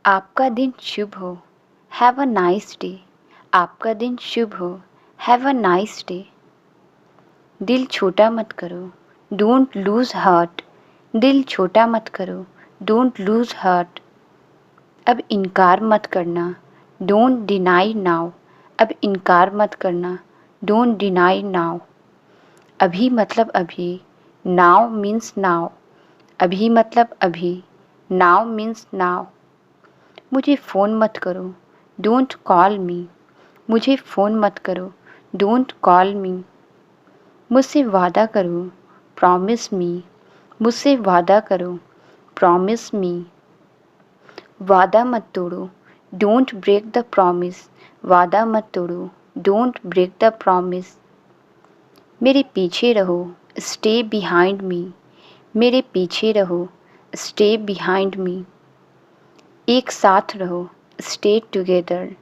आपका दिन शुभ हो। Have a nice day. आपका दिन शुभ हो। Have a nice day. दिल छोटा मत करो। Don't lose heart. दिल छोटा मत करो। Don't lose heart. अब इनकार मत करना। Don't deny now. अब इनकार मत करना। Don't deny now. अभी मतलब अभी। Now means now. अभी मतलब अभी। Now means now. मुझे फ़ोन मत करो। डोंट कॉल मी। मुझे फ़ोन मत करो। डोंट कॉल मी। मुझसे वादा करो। Promise me. मुझसे वादा करो। Promise me. वादा मत तोड़ो। Don't break the promise. वादा मत तोड़ो। Don't break the promise. मेरे पीछे रहो। Stay behind me. मेरे पीछे रहो। Stay behind me. एक साथ रहो। Stay together.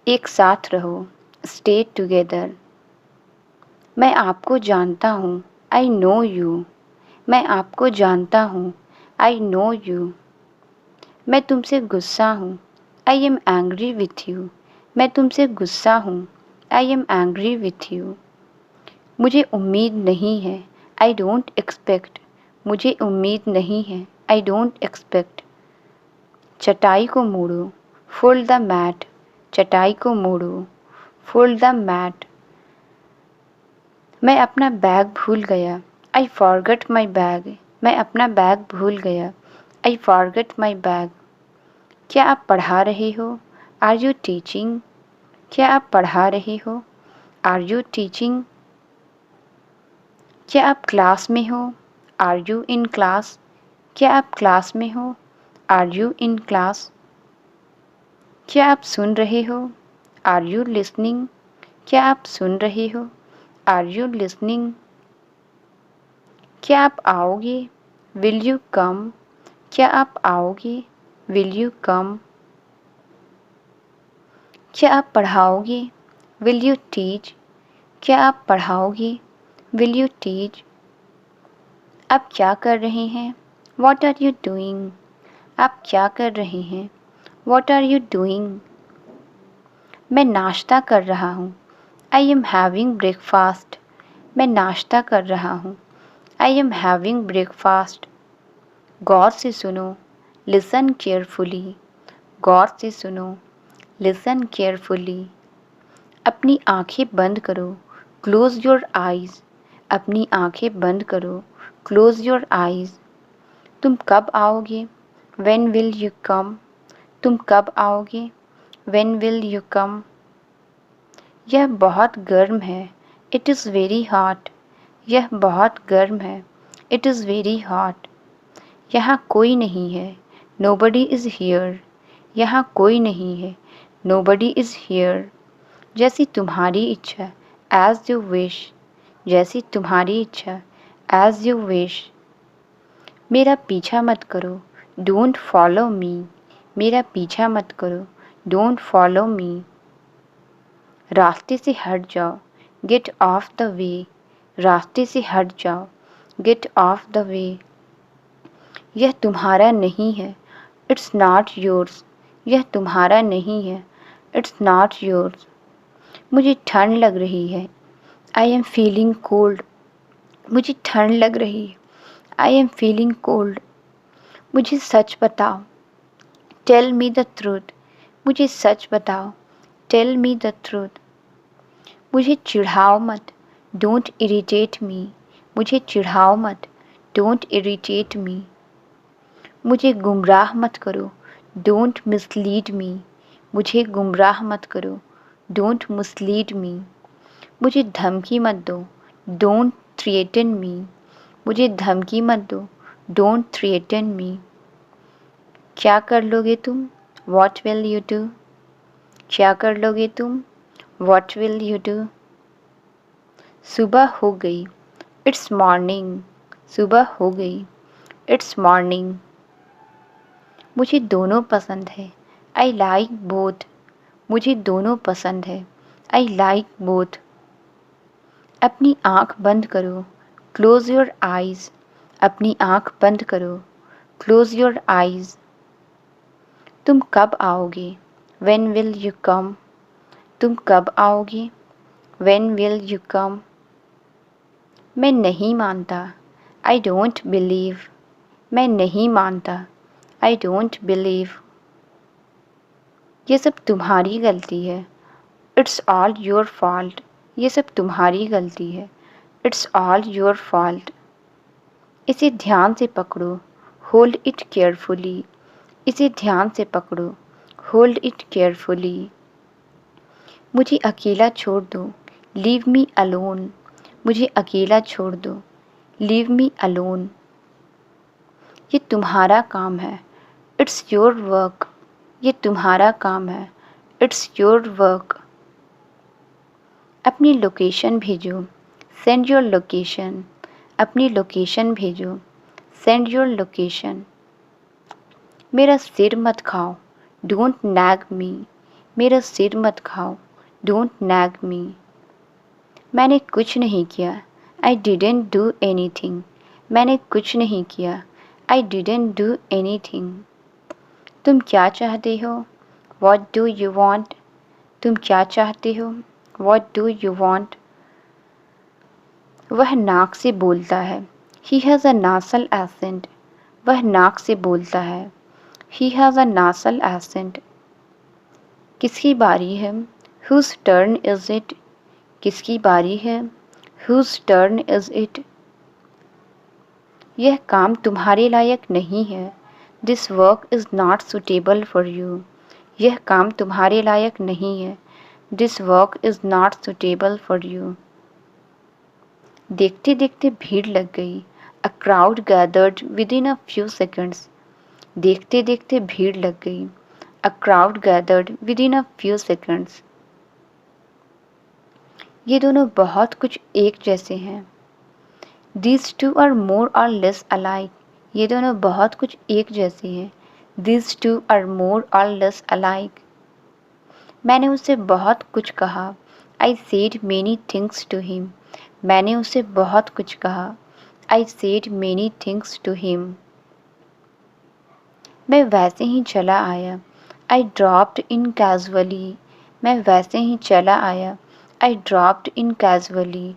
एक साथ रहो। Stay together. मैं आपको जानता हूँ। I know you. मैं आपको जानता हूँ। I know you. मैं तुमसे गुस्सा हूँ। I am angry with you. मैं तुमसे गुस्सा हूँ। I am angry with you. मुझे उम्मीद नहीं है। I don't expect. मुझे उम्मीद नहीं है। I don't expect. चटाई को मोड़ो। Fold the mat. चटाई को मोड़ो। Fold the mat. मैं अपना बैग भूल गया। I forgot my bag. मैं अपना बैग भूल गया। I forgot my bag. क्या आप पढ़ा रहे हो? Are you teaching? क्या आप पढ़ा रहे हो? Are you teaching? क्या आप क्लास में हो? Are you in class? क्या आप क्लास में हो? Are you in class? क्या आप सुन रहे हो? Are you listening? क्या आप सुन रहे हो? Are you listening? क्या आप आओगे? विल यू कम? क्या आप आओगे? विल यू कम? क्या आप पढ़ाओगे? Will you teach? क्या आप पढ़ाओगे? Will you teach? आप क्या कर रहे हैं? What are you doing? आप क्या कर रहे हैं? What are you doing? मैं नाश्ता कर रहा हूँ। I am having breakfast. मैं नाश्ता कर रहा हूँ। I am having breakfast. गौर से सुनो। Listen carefully. गौर से सुनो। Listen carefully. अपनी आंखें बंद करो। Close your eyes. अपनी आंखें बंद करो। Close your eyes. तुम कब आओगे? When will you come? तुम कब आओगे? When will you come? यह बहुत गर्म है। It is very hot. यह बहुत गर्म है। It is very hot. यहाँ कोई नहीं है। Nobody is here. यहाँ कोई नहीं है। Nobody is here. जैसी तुम्हारी इच्छा। As you wish. जैसी तुम्हारी इच्छा। As you wish. मेरा पीछा मत करो। Don't follow me. मेरा पीछा मत करो। Don't follow me. रास्ते से हट जाओ। Get off the way. रास्ते से हट जाओ। Get off the way. यह तुम्हारा नहीं है। It's not yours. यह तुम्हारा नहीं है। It's not yours. मुझे ठंड लग रही है। I am feeling cold. मुझे ठंड लग रही है। I am feeling cold. मुझे सच बताओ। Tell me the truth. मुझे सच बताओ। Tell me the truth. मुझे चिढ़ाओ मत। Don't irritate me. मुझे चिढ़ाओ मत। Don't irritate me. मुझे गुमराह मत करो। डोंट मिसलीड मी। मुझे गुमराह मत करो। डोंट मिसलीड मी। मुझे धमकी मत दो। डोंट थ्रेटन मी। मुझे धमकी मत दो। डोंट थ्रेटन मी। क्या कर लोगे तुम? What will you do? क्या कर लोगे तुम? What will you do? सुबह हो गई। It's morning. सुबह हो गई। It's morning. मुझे दोनों पसंद है। I like both. मुझे दोनों पसंद है। I like both. अपनी आँख बंद करो। Close your eyes. अपनी आँख बंद करो। Close your eyes. तुम कब आओगे? When will you come? तुम कब आओगे? When will you come? मैं नहीं मानता। I don't believe. मैं नहीं मानता। I don't believe. ये सब तुम्हारी गलती है। It's all your fault. ये सब तुम्हारी गलती है। It's all your fault. इसे ध्यान से पकड़ो। Hold it carefully. इसे ध्यान से पकड़ो। Hold it carefully. मुझे अकेला छोड़ दो। Leave me alone. मुझे अकेला छोड़ दो। Leave me alone. ये तुम्हारा काम है। It's your work. ये तुम्हारा काम है। It's your work. अपनी लोकेशन भेजो। Send your location. अपनी लोकेशन भेजो। Send your location. मेरा सिर मत खाओ। Don't nag me. मेरा सिर मत खाओ। Don't nag me. मैंने कुछ नहीं किया। I didn't do anything. मैंने कुछ नहीं किया। I didn't do anything. तुम क्या चाहते हो? What do you want? तुम क्या चाहते हो? What do you want? वह नाक से बोलता है। He has a nasal accent. वह नाक से बोलता है। He has a nasal accent. किसकी बारी है? Whose turn is it? किसकी बारी है? Whose turn is it? यह काम तुम्हारे लायक नहीं है। This work is not suitable for you. यह काम तुम्हारे लायक नहीं है। This work is not suitable for you. देखते देखते भीड़ लग गई। A crowd gathered within a few seconds. देखते देखते भीड़ लग गई। A crowd gathered within a few seconds. ये दोनों बहुत कुछ एक जैसे हैं। These two are more or less alike. ये दोनों बहुत कुछ एक जैसे हैं। These two are more or less alike. मैंने उसे बहुत कुछ कहा। I said many things to him. मैंने उसे बहुत कुछ कहा। I said many things to him. मैं वैसे ही चला आया। I dropped in casually. मैं वैसे ही चला आया। I dropped in casually.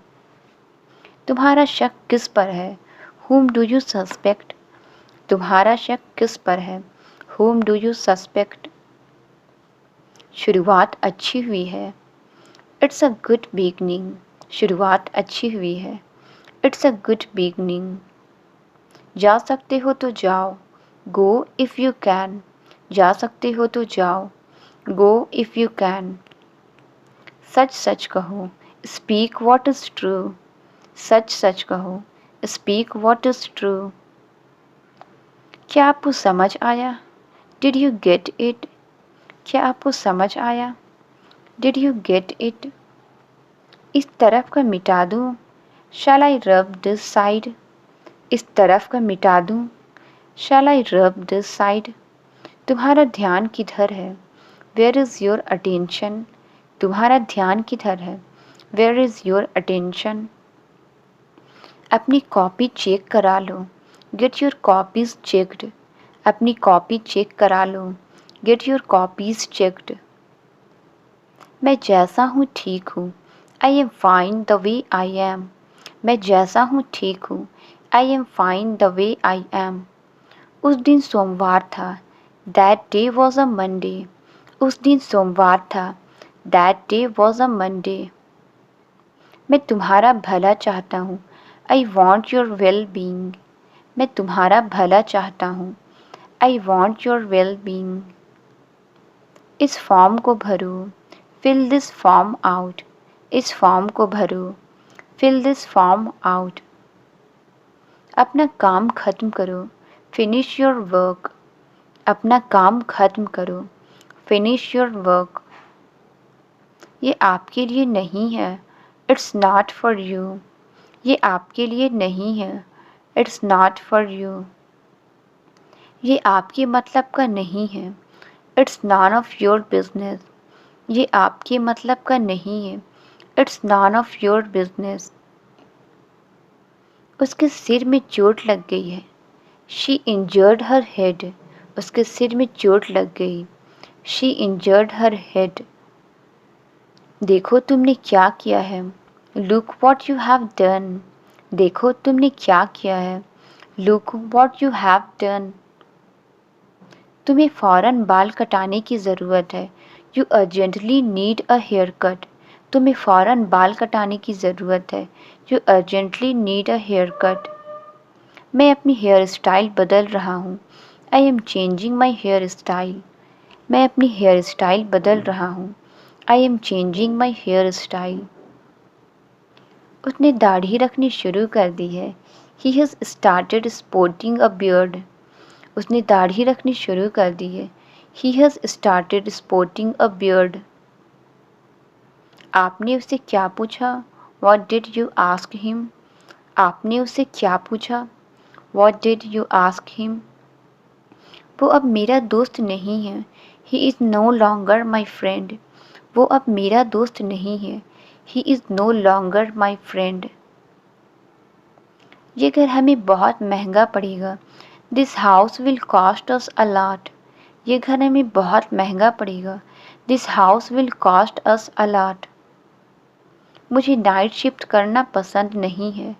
तुम्हारा शक किस पर है? Whom do you suspect? तुम्हारा शक किस पर है? Whom do you suspect? शुरुआत अच्छी हुई है। It's a good beginning. शुरुआत अच्छी हुई है। It's a good beginning. जा सकते हो तो जाओ। Go if you can. जा सकते हो तो जाओ। Go if you can. सच सच कहो। Speak what is true. सच सच कहो। Speak what is true. क्या आपको समझ आया? Did you get it? क्या आपको समझ आया? Did you get it? इस तरफ का मिटा दूँ? Shall I rub this side? इस तरफ का मिटा दूँ? Shall I rub this side? तुम्हारा ध्यान किधर है? Where is your attention? तुम्हारा ध्यान किधर है? Where is your attention? अपनी कॉपी चेक करा लो। Get your copies checked. अपनी कॉपी चेक करा लो। Get your copies checked. मैं जैसा हूँ ठीक हूँ। I am fine the way I am. मैं जैसा हूँ ठीक हूँ। I am fine the way I am. उस दिन सोमवार था। That day was a Monday. उस दिन सोमवार था। That day was a Monday. मैं तुम्हारा भला चाहता हूँ। I want your well-being. मैं तुम्हारा भला चाहता हूँ। I want your well-being. इस फॉर्म को भरो। Fill this form out. इस फॉर्म को भरो। Fill this form out. अपना काम खत्म करो। Finish your work. अपना काम खत्म करो। Finish your work. ये आपके लिए नहीं है। It's not for you. ये आपके लिए नहीं है। It's not for you. ये आपके मतलब का नहीं है। It's none of your business. ये आपके मतलब का नहीं है। It's none of your business. उसके सिर में चोट लग गई है। She injured her head. उसके सिर में चोट लग गई। She injured her head. देखो तुमने क्या किया है। Look what you have done. देखो तुमने क्या किया है। Look what you have done. तुम्हें फ़ौरन बाल कटाने की ज़रूरत है। You urgently need a hair cut. तुम्हें फ़ौरन बाल कटाने की ज़रूरत है। You urgently need a hair cut. मैं अपनी हेयर स्टाइल बदल रहा हूँ। I am changing my hair style. मैं अपनी हेयर स्टाइल बदल रहा हूँ। I am changing my hair style. उसने दाढ़ी रखनी शुरू कर दी है। He has started sporting a beard. उसने दाढ़ी रखनी शुरू कर दी है। He has started sporting a beard. आपने उससे क्या पूछा? What did you ask him? आपने उससे क्या पूछा? What did you ask him? वो अब मेरा दोस्त नहीं है। He is no longer my friend. वो अब मेरा दोस्त नहीं है। He is no longer my friend. ये घर हमें बहुत महंगा पड़ेगा। This house will cost us a lot. ये घर हमें बहुत महंगा पड़ेगा। This house will cost us a lot. मुझे नाइट शिफ्ट करना पसंद नहीं है।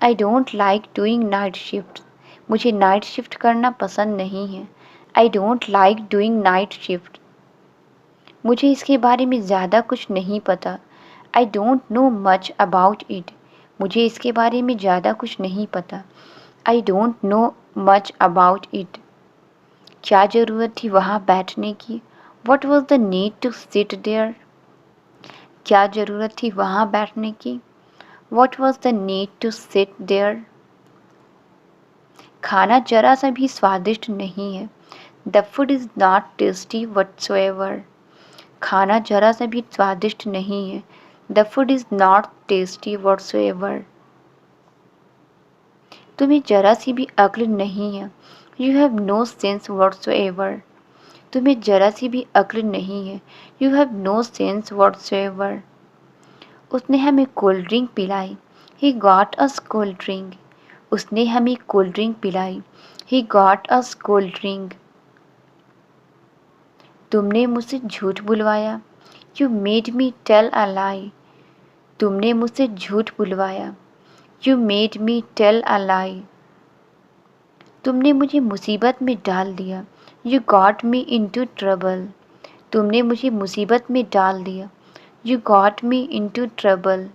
I don't like doing night shift. मुझे नाइट शिफ्ट करना पसंद नहीं है। I don't like doing night shift. मुझे इसके बारे में ज़्यादा कुछ नहीं पता। I don't know much about it. मुझे इसके बारे में ज़्यादा कुछ नहीं पता। I don't know much about it. क्या ज़रूरत थी वहाँ बैठने की? What was the need to sit there? क्या ज़रूरत थी वहाँ बैठने की? What was the need to sit there? खाना जरा सा भी स्वादिष्ट नहीं है। The food is not tasty whatsoever. खाना जरा सा भी स्वादिष्ट नहीं है। The food is not tasty वट्सएवर। तुम्हें जरा सी भी अक्ल नहीं है। You have no sense whatsoever. तुम्हें जरा सी भी अक्ल नहीं है। You have no sense whatsoever. उसने हमें कोल्ड ड्रिंक पिलाई। He got us cold drink. उसने हमें कोल्ड ड्रिंक पिलाई। He got us cold drink. तुमने मुझसे झूठ बुलवाया। You made me tell a lie. तुमने मुझसे झूठ बुलवाया। You made me tell a lie. तुमने मुझे मुसीबत में डाल दिया। You got me into trouble. तुमने मुझे मुसीबत में डाल दिया। You got me into trouble.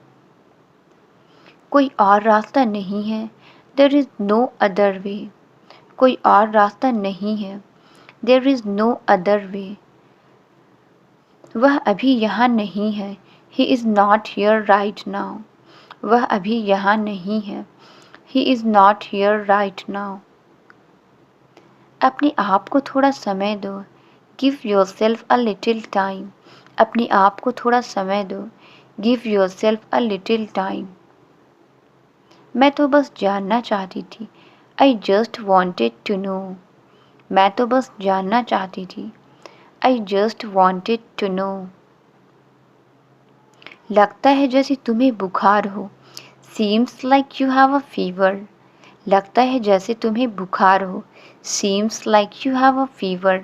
कोई और रास्ता नहीं है। There is no other way. कोई और रास्ता नहीं है। There is no other way. वह अभी यहाँ नहीं है। He is not here right now. वह अभी यहाँ नहीं है। He is not here right now. अपने आप को थोड़ा समय दो। Give yourself a little time. अपने आप को थोड़ा समय दो। Give yourself a little time. मैं तो बस जानना चाहती थी। I just wanted to know. मैं तो बस जानना चाहती थी। I just wanted to know. लगता है जैसे तुम्हें बुखार हो। Seems like you have a fever. लगता है जैसे तुम्हें बुखार हो। Seems like you have a fever.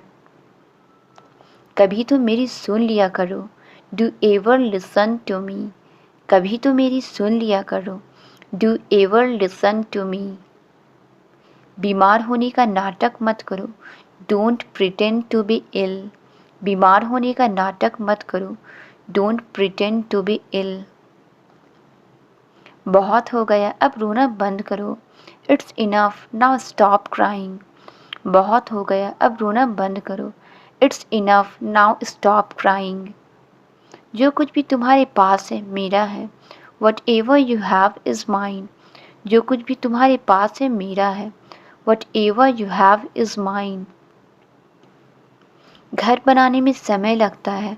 कभी तो मेरी सुन लिया करो। Do ever listen to me. कभी तो मेरी सुन लिया करो। Do ever listen to me. बीमार होने का नाटक मत करो। Don't pretend to be ill. बीमार होने का नाटक मत करो। Don't pretend to be ill. बहुत हो गया, अब रोना बंद करो। It's enough, now stop crying. बहुत हो गया, अब रोना बंद करो। It's enough, now stop crying. जो कुछ भी तुम्हारे पास है मेरा है। Whatever you have is mine. जो कुछ भी तुम्हारे पास है मेरा है। Whatever you have is mine. घर बनाने में समय लगता है।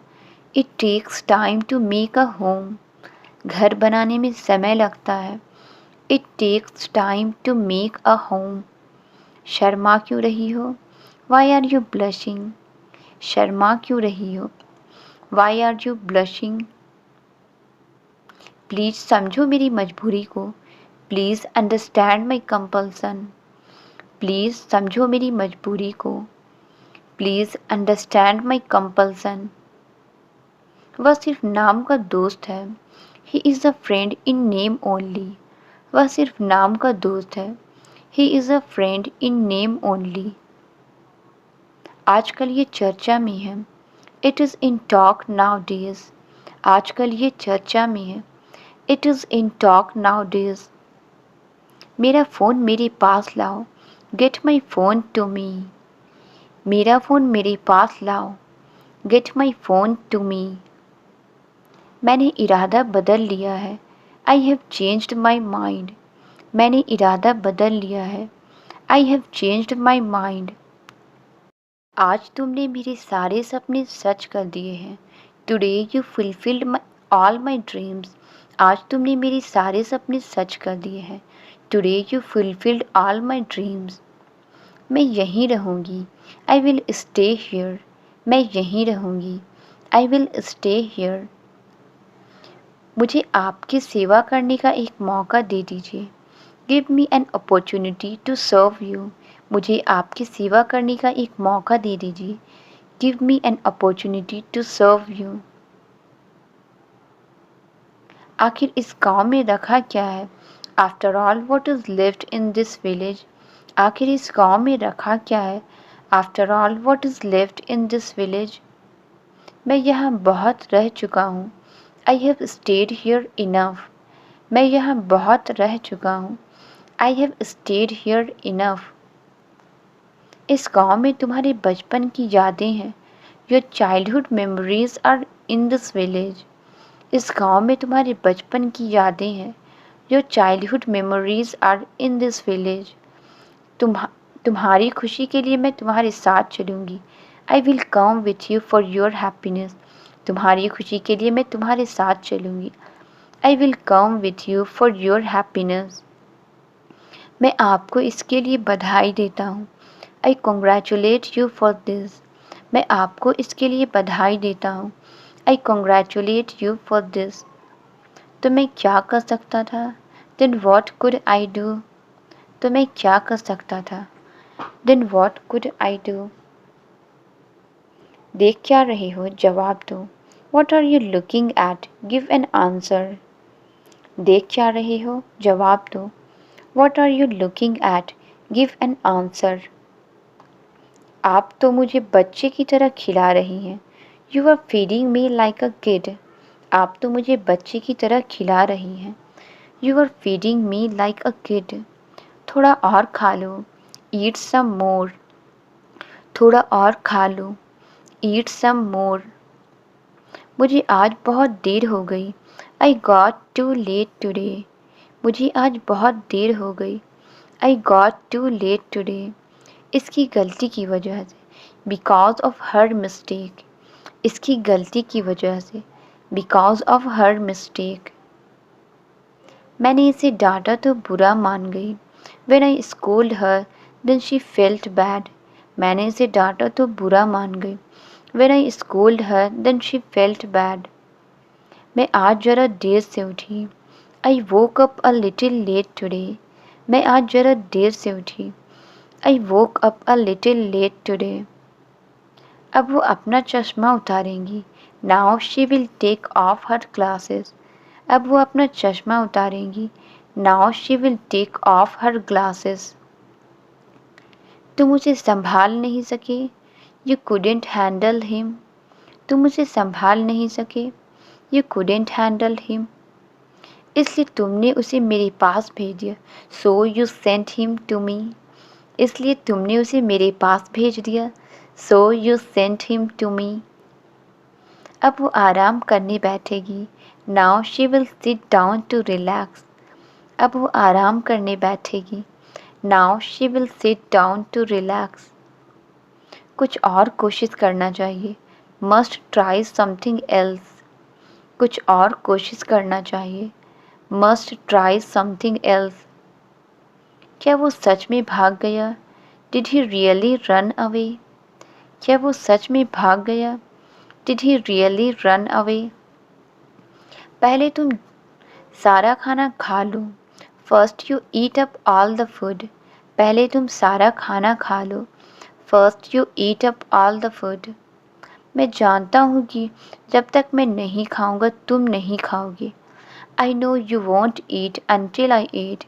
It takes time to make a home. घर बनाने में समय लगता है। It takes time to make a home. शर्मा क्यों रही हो? Why are you blushing? शर्मा क्यों रही हो? Why are you blushing? Please समझो मेरी मजबूरी को। Please understand my compulsion. Please समझो मेरी मजबूरी को। Please understand my compulsion. वह सिर्फ नाम का दोस्त है। He is a friend in name only. वह सिर्फ नाम का दोस्त है। He is a friend in name only. आजकल ये चर्चा में है। It is in talk nowadays. आजकल ये चर्चा में है। It is in talk nowadays. मेरा फ़ोन मेरे पास लाओ। Get my phone to me. मेरा फ़ोन मेरे पास लाओ। गेट माई फ़ोन टू मी। मैंने इरादा बदल लिया है। I have changed my mind. मैंने इरादा बदल लिया है। I have changed my mind. आज तुमने मेरे सारे सपने सच कर दिए हैं। Today you fulfilled all my dreams. आज तुमने मेरे सारे सपने सच कर दिए हैं। Today you fulfilled all my dreams. मैं यहीं रहूँगी। आई विल स्टे हियर। मैं यहीं रहूँगी। आई विल स्टे हियर। मुझे आपकी सेवा करने का एक मौका दे दीजिए। Give me an opportunity to serve you. मुझे आपकी सेवा करने का एक मौका दे दीजिए। Give me an opportunity to serve you. आखिर इस गांव में रखा क्या है? After all what is lived in this village. आखिर इस गांव में रखा क्या है? After all what is lived in this village. मैं यहाँ बहुत रह चुका हूँ। I have stayed here enough. मैं यहाँ बहुत रह चुका हूँ। I have stayed here enough. इस गांव में तुम्हारे बचपन की यादें हैं। Your childhood memories are in this village. इस गांव में तुम्हारे बचपन की यादें हैं। Your childhood memories are in this village. तुम्हारी खुशी के लिए मैं तुम्हारे साथ चलूँगी। I will come with you for your happiness. तुम्हारी खुशी के लिए मैं तुम्हारे साथ चलूँगी। I will come with you for your happiness. मैं आपको इसके लिए बधाई देता हूँ। I congratulate you for this. मैं आपको इसके लिए बधाई देता हूँ। I congratulate you for this. तो मैं क्या कर सकता था? Then what could I do. तो मैं क्या कर सकता था? Then what could I do. देख क्या रहे हो? जवाब दो। What are you looking at? Give an answer. देख क्या रहे हो? जवाब दो। What are you looking at? Give an answer. आप तो मुझे बच्चे की तरह खिला रही हैं। You are feeding me like a kid. आप तो मुझे बच्चे की तरह खिला रही हैं। You are feeding me like a kid. थोड़ा और खा लो। ईट सम मोर। थोड़ा और खा लो। ईट सम मोर। मुझे आज बहुत देर हो गई। I got too late today. मुझे आज बहुत देर हो गई। I got too late today. इसकी गलती की वजह से। Because of her mistake. इसकी गलती की वजह से। Because of her mistake. मैंने इसे डांटा तो बुरा मान गई। When I scolded her, then she felt bad. मैंने इसे डांटा तो बुरा मान गई। When I scolded her, then she felt bad. मैं आज जरा देर से उठी। I woke up a little late today. मैं आज जरा देर से उठी। I woke up a little late today. अब वो अपना चश्मा उतारेंगी। Now she will take off her glasses. अब वो अपना चश्मा उतारेंगी। Now she will take off her glasses. तुम उसे संभाल नहीं सके। You couldn't handle him. तुम उसे संभाल नहीं सके। You couldn't handle him. इसलिए तुमने उसे मेरे पास भेज दिया। So you sent him to me. इसलिए तुमने उसे मेरे पास भेज दिया। So you sent him to me. अब वो आराम करने बैठेगी। Now she will sit down to relax. अब वो आराम करने बैठेगी। Now she will sit down to relax. कुछ और कोशिश करना चाहिए। Must try something else. कुछ और कोशिश करना चाहिए। Must try something else. क्या वो सच में भाग गया? Did he really run away? क्या वो सच में भाग गया? Did he really run away? पहले तुम सारा खाना खा लो। First you eat up all the food. पहले तुम सारा खाना खा लो। First you eat up all the food. मैं जानता हूँ कि जब तक मैं नहीं खाऊंगा तुम नहीं खाओगे। I know you won't eat until I eat.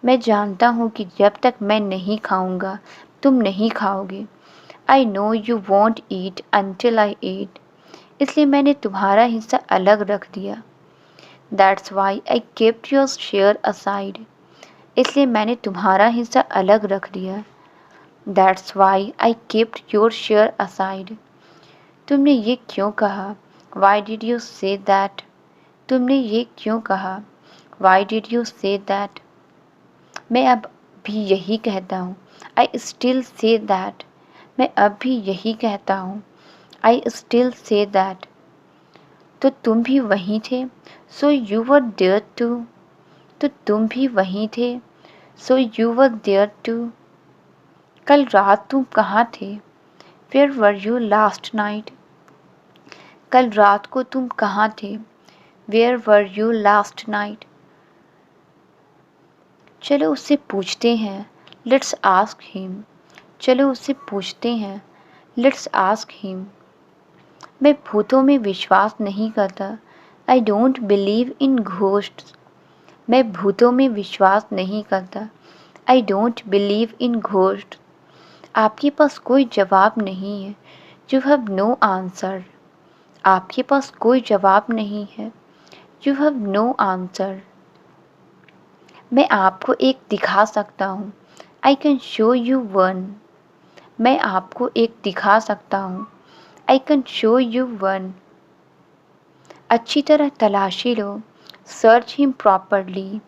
मैं जानता हूँ कि जब तक मैं नहीं खाऊंगा तुम नहीं खाओगे। I know you won't eat until I eat. इसलिए मैंने तुम्हारा हिस्सा अलग रख दिया। That's why I kept your share aside. इसलिए मैंने तुम्हारा हिस्सा अलग रख दिया। That's why I kept your share aside. तुमने ये क्यों कहा? Why did you say that? तुमने ये क्यों कहा? Why did you say that? मैं अब भी यही कहता हूँ। I still say that. मैं अब भी यही कहता हूँ। I still say that. तो तुम भी वहीं थे, so you were there too. तो तुम भी वहीं थे, so you were there too. कल रात तुम कहाँ थे? Where were you last night? कल रात को तुम कहाँ थे? Where were you last night? चलो उससे पूछते हैं। Let's ask him. चलो उससे पूछते हैं। Let's ask him. मैं भूतों में विश्वास नहीं करता। I don't believe in ghosts. मैं भूतों में विश्वास नहीं करता। I don't believe in ghost. आपके पास कोई जवाब नहीं है। You have no answer. आपके पास कोई जवाब नहीं है। You have no answer. मैं आपको एक दिखा सकता हूँ। I can show you one. मैं आपको एक दिखा सकता हूँ। I can show you one. अच्छी तरह तलाशी लो। Search him properly.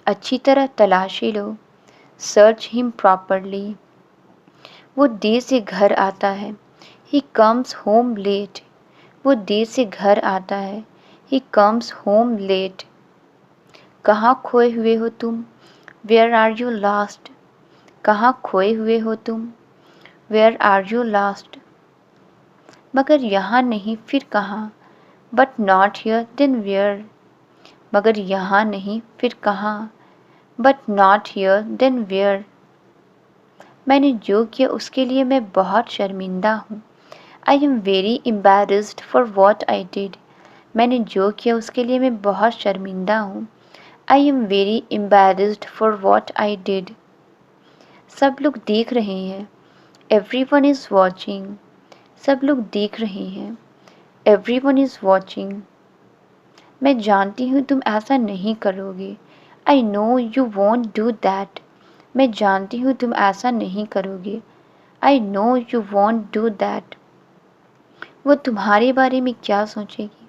अच्छी तरह तलाशी लो। Search him properly. वो देर से घर आता है। He comes home late. वो देर से घर आता है। He comes home late. कहाँ खोए हुए हो तुम? Where are you lost? कहाँ खोए हुए हो तुम? Where are you lost? मगर यहाँ नहीं फिर कहाँ? But not here then where? मगर यहाँ नहीं फिर कहाँ? But not here then where? मैंने जो किया उसके लिए मैं बहुत शर्मिंदा हूँ। I am very embarrassed for what I did. मैंने जो किया उसके लिए मैं बहुत शर्मिंदा हूँ। I am very embarrassed for what I did. सब लोग देख रहे हैं। Every one is watching. सब लोग देख रहे हैं। Every one is watching. मैं जानती हूँ तुम ऐसा नहीं करोगे। आई know you want do that. मैं जानती हूँ तुम ऐसा नहीं करोगे। आई know you want do that. वो तुम्हारे बारे में क्या सोचेगी?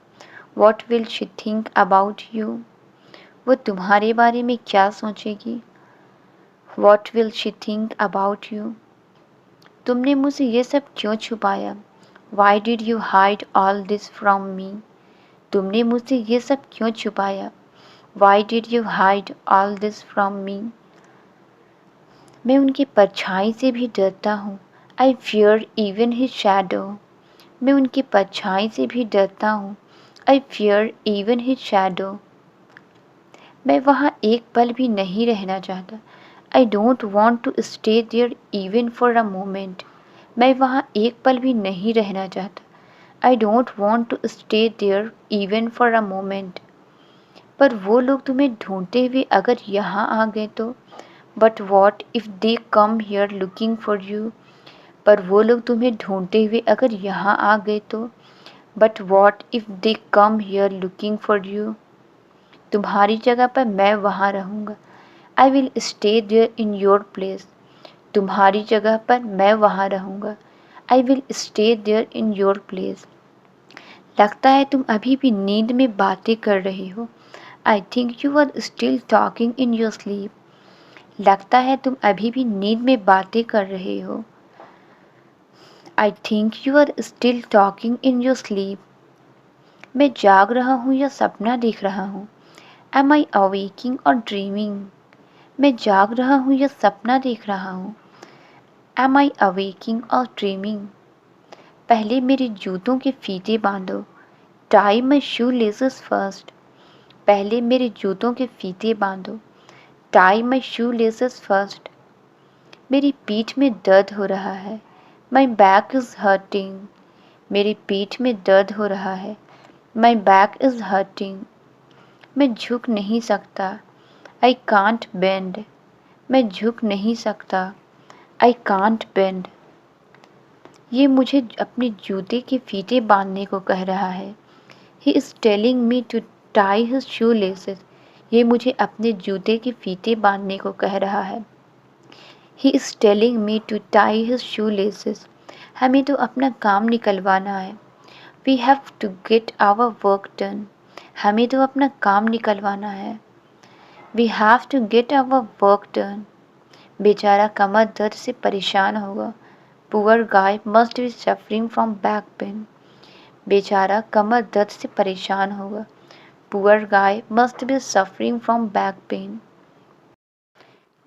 What will she think about you? वो तुम्हारे बारे में क्या सोचेगी? What will she think about you? तुमने मुझसे ये सब क्यों छुपाया? Why did you hide all this from me? तुमने मुझसे ये सब क्यों छुपाया? Why did you hide all this from me? मैं उनकी परछाई से भी डरता हूँ। I fear even his shadow. मैं उनकी परछाई से भी डरता हूँ। I fear even his shadow. मैं वहाँ एक पल भी नहीं रहना चाहता। I don't want to stay there even for a moment. मैं वहाँ एक पल भी नहीं रहना चाहता। I don't want to stay there even for a moment. पर वो लोग तुम्हें ढूंढते हुए अगर यहाँ आ गए तो? But what if they come here looking for you? पर वो लोग तुम्हें ढूंढते हुए अगर यहाँ आ गए तो? But what if they come here looking for you? तुम्हारी जगह पर मैं वहाँ रहूँगा। I will stay there in your place. तुम्हारी जगह पर मैं वहाँ रहूँगा। I will stay there in your place. लगता है तुम अभी भी नींद में बातें कर रहे हो। I think you are still talking in your sleep. लगता है तुम अभी भी नींद में बातें कर रहे हो। I think you are still talking in your sleep. मैं जाग रहा हूँ या सपना देख रहा हूँ? Am I awaking or dreaming? मैं जाग रहा हूँ या सपना देख रहा हूँ? Am I awaking or dreaming? पहले मेरे जूतों के फीते बांधो। Tie my shoe laces first. पहले मेरे जूतों के फीते बांधो। Tie my shoe laces first. मेरी पीठ में दर्द हो रहा है। माई बैक इज़ हर्टिंग, मेरी पीठ में दर्द हो रहा है। माई बैक इज़ हर्टिंग, मैं झुक नहीं सकता। आई कांट बेंड, मैं झुक नहीं सकता। आई कांट बेंड, ये मुझे अपने जूते के फीते बांधने को कह रहा है। He is telling me to tie his shoelaces, ये मुझे अपने जूते के फीते बांधने को कह रहा है। He is telling me to tie his shoelaces, हमें तो अपना काम निकलवाना है। We have to get our work done, हमें तो अपना काम निकलवाना है। We have to get our work done, बेचारा कमर दर्द से परेशान होगा। Poor guy must be suffering from back pain, बेचारा कमर दर्द से परेशान होगा। Poor guy must be suffering from back pain.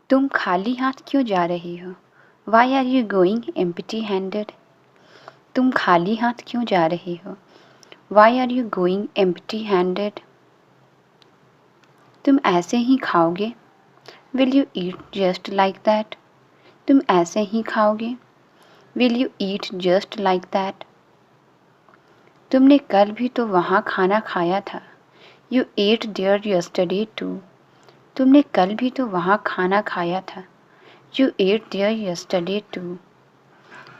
तुम खाली हाथ क्यों जा रही हो? Why are you going empty handed, तुम खाली हाथ क्यों जा रही हो? Why are you going empty handed, तुम ऐसे ही खाओगे? Will you eat just like that, तुम ऐसे ही खाओगे? Will you eat just like that, तुमने कल भी तो वहाँ खाना खाया था। You ate there yesterday too, तुमने कल भी तो वहाँ खाना खाया था। You ate there yesterday too,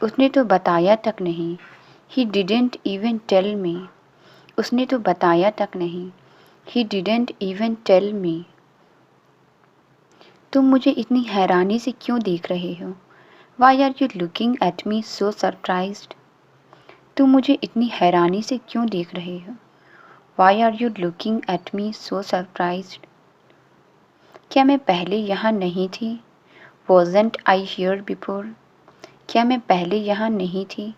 उसने तो बताया तक नहीं। He didn't even tell me, उसने तो बताया तक नहीं। He didn't even tell me, तुम मुझे इतनी हैरानी से क्यों देख रहे हो? Why are you looking at me so surprised, तुम मुझे इतनी हैरानी से क्यों देख रहे हो? Why are you looking at me so surprised, क्या मैं पहले यहाँ नहीं थी? वॉजेंट आई हियर बिफोर, क्या मैं पहले यहाँ नहीं थी?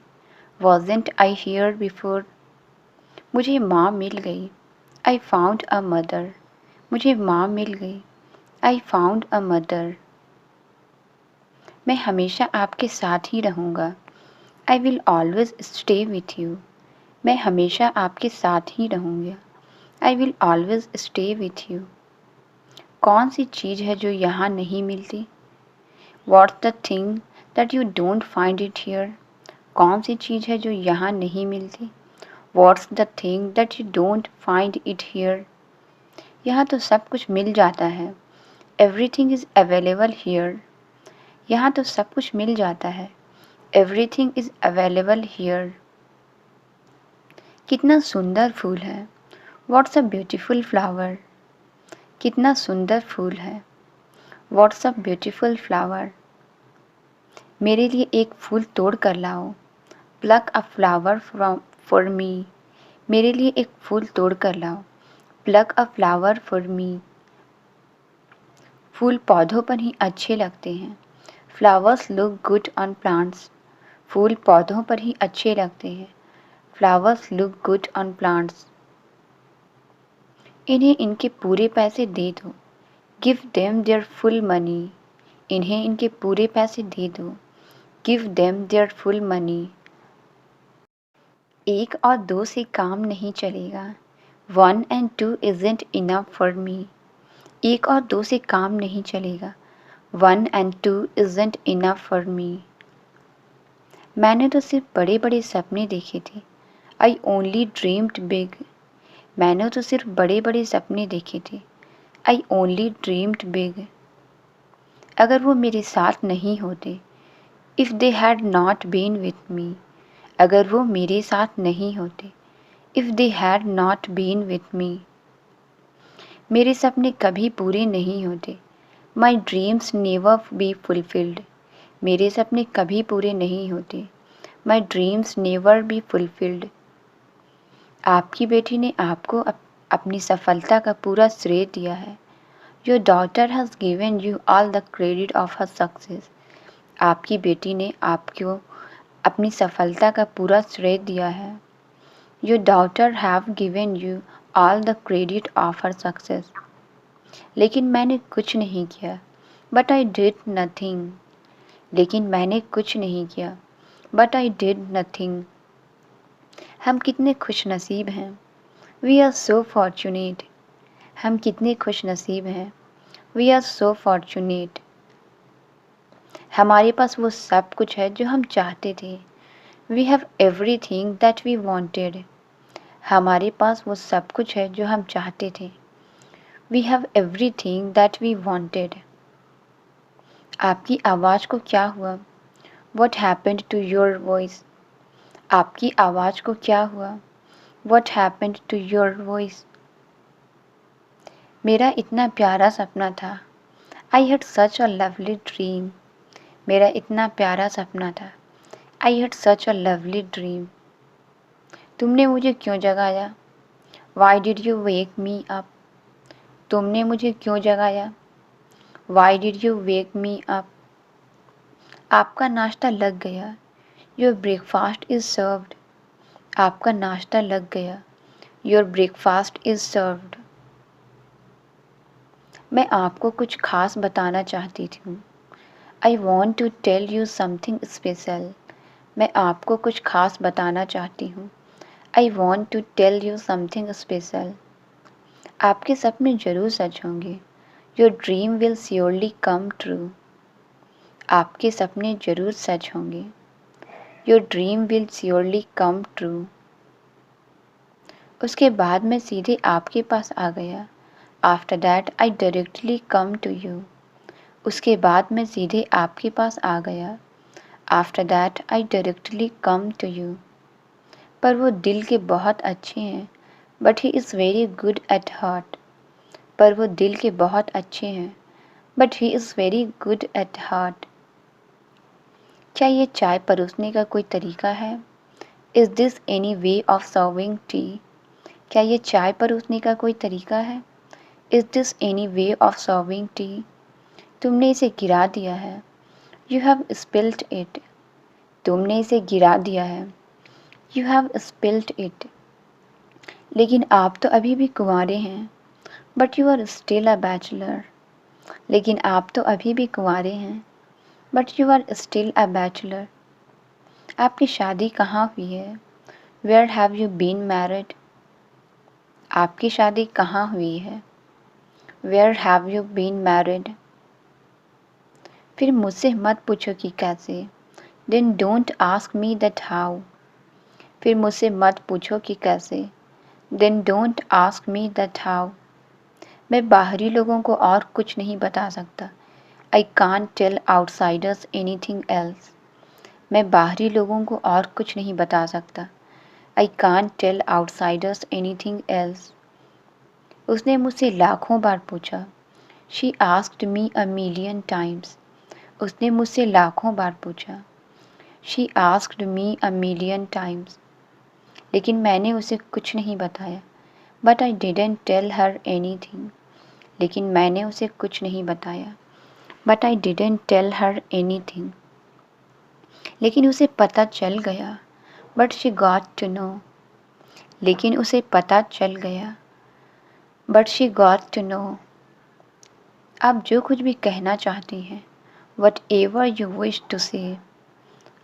वॉजेंट आई हियर बिफोर, मुझे माँ मिल गई। आई फाउंड अ मदर, मुझे माँ मिल गई। आई फाउंड अ मदर, मैं हमेशा आपके साथ ही रहूँगा। I will always stay with you, मैं हमेशा आपके साथ ही रहूँगा। I will always stay with you, कौन सी चीज़ है जो यहाँ नहीं मिलती? What's the thing that you don't find it here, कौन सी चीज़ है जो यहाँ नहीं मिलती? What's the thing that you don't find it here, यहाँ तो सब कुछ मिल जाता है। Everything is available here, यहाँ तो सब कुछ मिल जाता है। Everything is available here, कितना सुंदर फूल है। What's a beautiful flower, कितना सुंदर फूल है। What's a beautiful flower, मेरे लिए एक फूल तोड़ कर लाओ। Pluck a flower for me, मेरे लिए एक फूल तोड़ कर लाओ। Pluck a flower for me, फूल पौधों पर ही अच्छे लगते हैं। Flowers look good on plants, फूल पौधों पर ही अच्छे लगते हैं। Flowers look good on plants, इन्हें इनके पूरे पैसे दे दो। Give them their full money, इन्हें इनके पूरे पैसे दे दो। Give them their full money, एक और दो से काम नहीं चलेगा। 1 and 2 isn't enough for me, एक और दो से काम नहीं चलेगा। 1 and 2 isn't enough for me, मैंने तो सिर्फ बड़े बड़े सपने देखे थे। I only dreamed big, मैंने तो सिर्फ बड़े बड़े सपने देखे थे। I only dreamed big, अगर वो मेरे साथ नहीं होते। If they had not been with me, अगर वो मेरे साथ नहीं होते। If they had not been with me, मेरे सपने कभी पूरे नहीं होते। My dreams never be fulfilled, मेरे सपने कभी पूरे नहीं होते। My dreams never be fulfilled, आपकी बेटी ने आपको अपनी सफलता का पूरा श्रेय दिया है। Your daughter has given you all the credit of her success, आपकी बेटी ने आपको अपनी सफलता का पूरा श्रेय दिया है। Your daughter have given you all the credit of her success, लेकिन मैंने कुछ नहीं किया। But I did nothing, लेकिन मैंने कुछ नहीं किया। But I did nothing, हम कितने खुश नसीब हैं। We are so fortunate, हम कितने खुश नसीब हैं। We are so fortunate, हमारे पास वो सब कुछ है जो हम चाहते थे। We have everything that we wanted. हमारे पास वो सब कुछ है जो हम चाहते थे। We have everything that we wanted. आपकी आवाज़ को क्या हुआ? What happened to your voice? आपकी आवाज़ को क्या हुआ? What happened to your voice? मेरा इतना प्यारा सपना था। I had such a lovely dream. मेरा इतना प्यारा सपना था। I had such a lovely dream. तुमने मुझे क्यों जगाया? Why did you wake me up? तुमने मुझे क्यों जगाया? Why did you wake me up? आपका नाश्ता लग गया। Your breakfast is served. आपका नाश्ता लग गया। Your breakfast is served. मैं आपको कुछ खास बताना चाहती हूँ। I want to tell you something special. मैं आपको कुछ खास बताना चाहती हूँ। I want to tell you something special. आपके सपने ज़रूर सच होंगे। Your dream will surely come true. आपके सपने ज़रूर सच होंगे। Your dream will surely come true. उसके बाद मैं सीधे आपके पास आ गया। After that I directly come to you. उसके बाद मैं सीधे आपके पास आ गया। After that I directly come to you. पर वो दिल के बहुत अच्छे हैं। But he is very good at heart. पर वो दिल के बहुत अच्छे हैं। But he is very good at heart. क्या ये चाय परोसने का कोई तरीका है? Is this any way of serving tea? क्या ये चाय परोसने का कोई तरीका है? Is this any way of serving tea? तुमने इसे गिरा दिया है। You have spilt it. तुमने इसे गिरा दिया है। You have spilt it. लेकिन आप तो अभी भी कुंवारे हैं। But you are still a bachelor. लेकिन आप तो अभी भी कुंवारे हैं। But you are still a bachelor. आपकी शादी कहाँ हुई है? Where have you been married? आपकी शादी कहाँ हुई है? Where have you been married? फिर मुझसे मत पूछो कि कैसे। Then don't ask me that how. फिर मुझसे मत पूछो कि कैसे। Then don't ask me that how. मैं बाहरी लोगों को और कुछ नहीं बता सकता। I can't tell outsiders anything else. मैं बाहरी लोगों को और कुछ नहीं बता सकता। I can't tell outsiders anything else. उसने मुझसे लाखों बार पूछा। She asked me a million times. उसने मुझसे लाखों बार पूछा। She asked me a million times. लेकिन मैंने उसे कुछ नहीं बताया। But I didn't tell her anything. लेकिन मैंने उसे कुछ नहीं बताया। But I didn't tell her anything. लेकिन उसे पता चल गया। But she got to know. लेकिन उसे पता चल गया। But she got to know. आप जो कुछ भी कहना चाहती हैं, whatever you wish to say.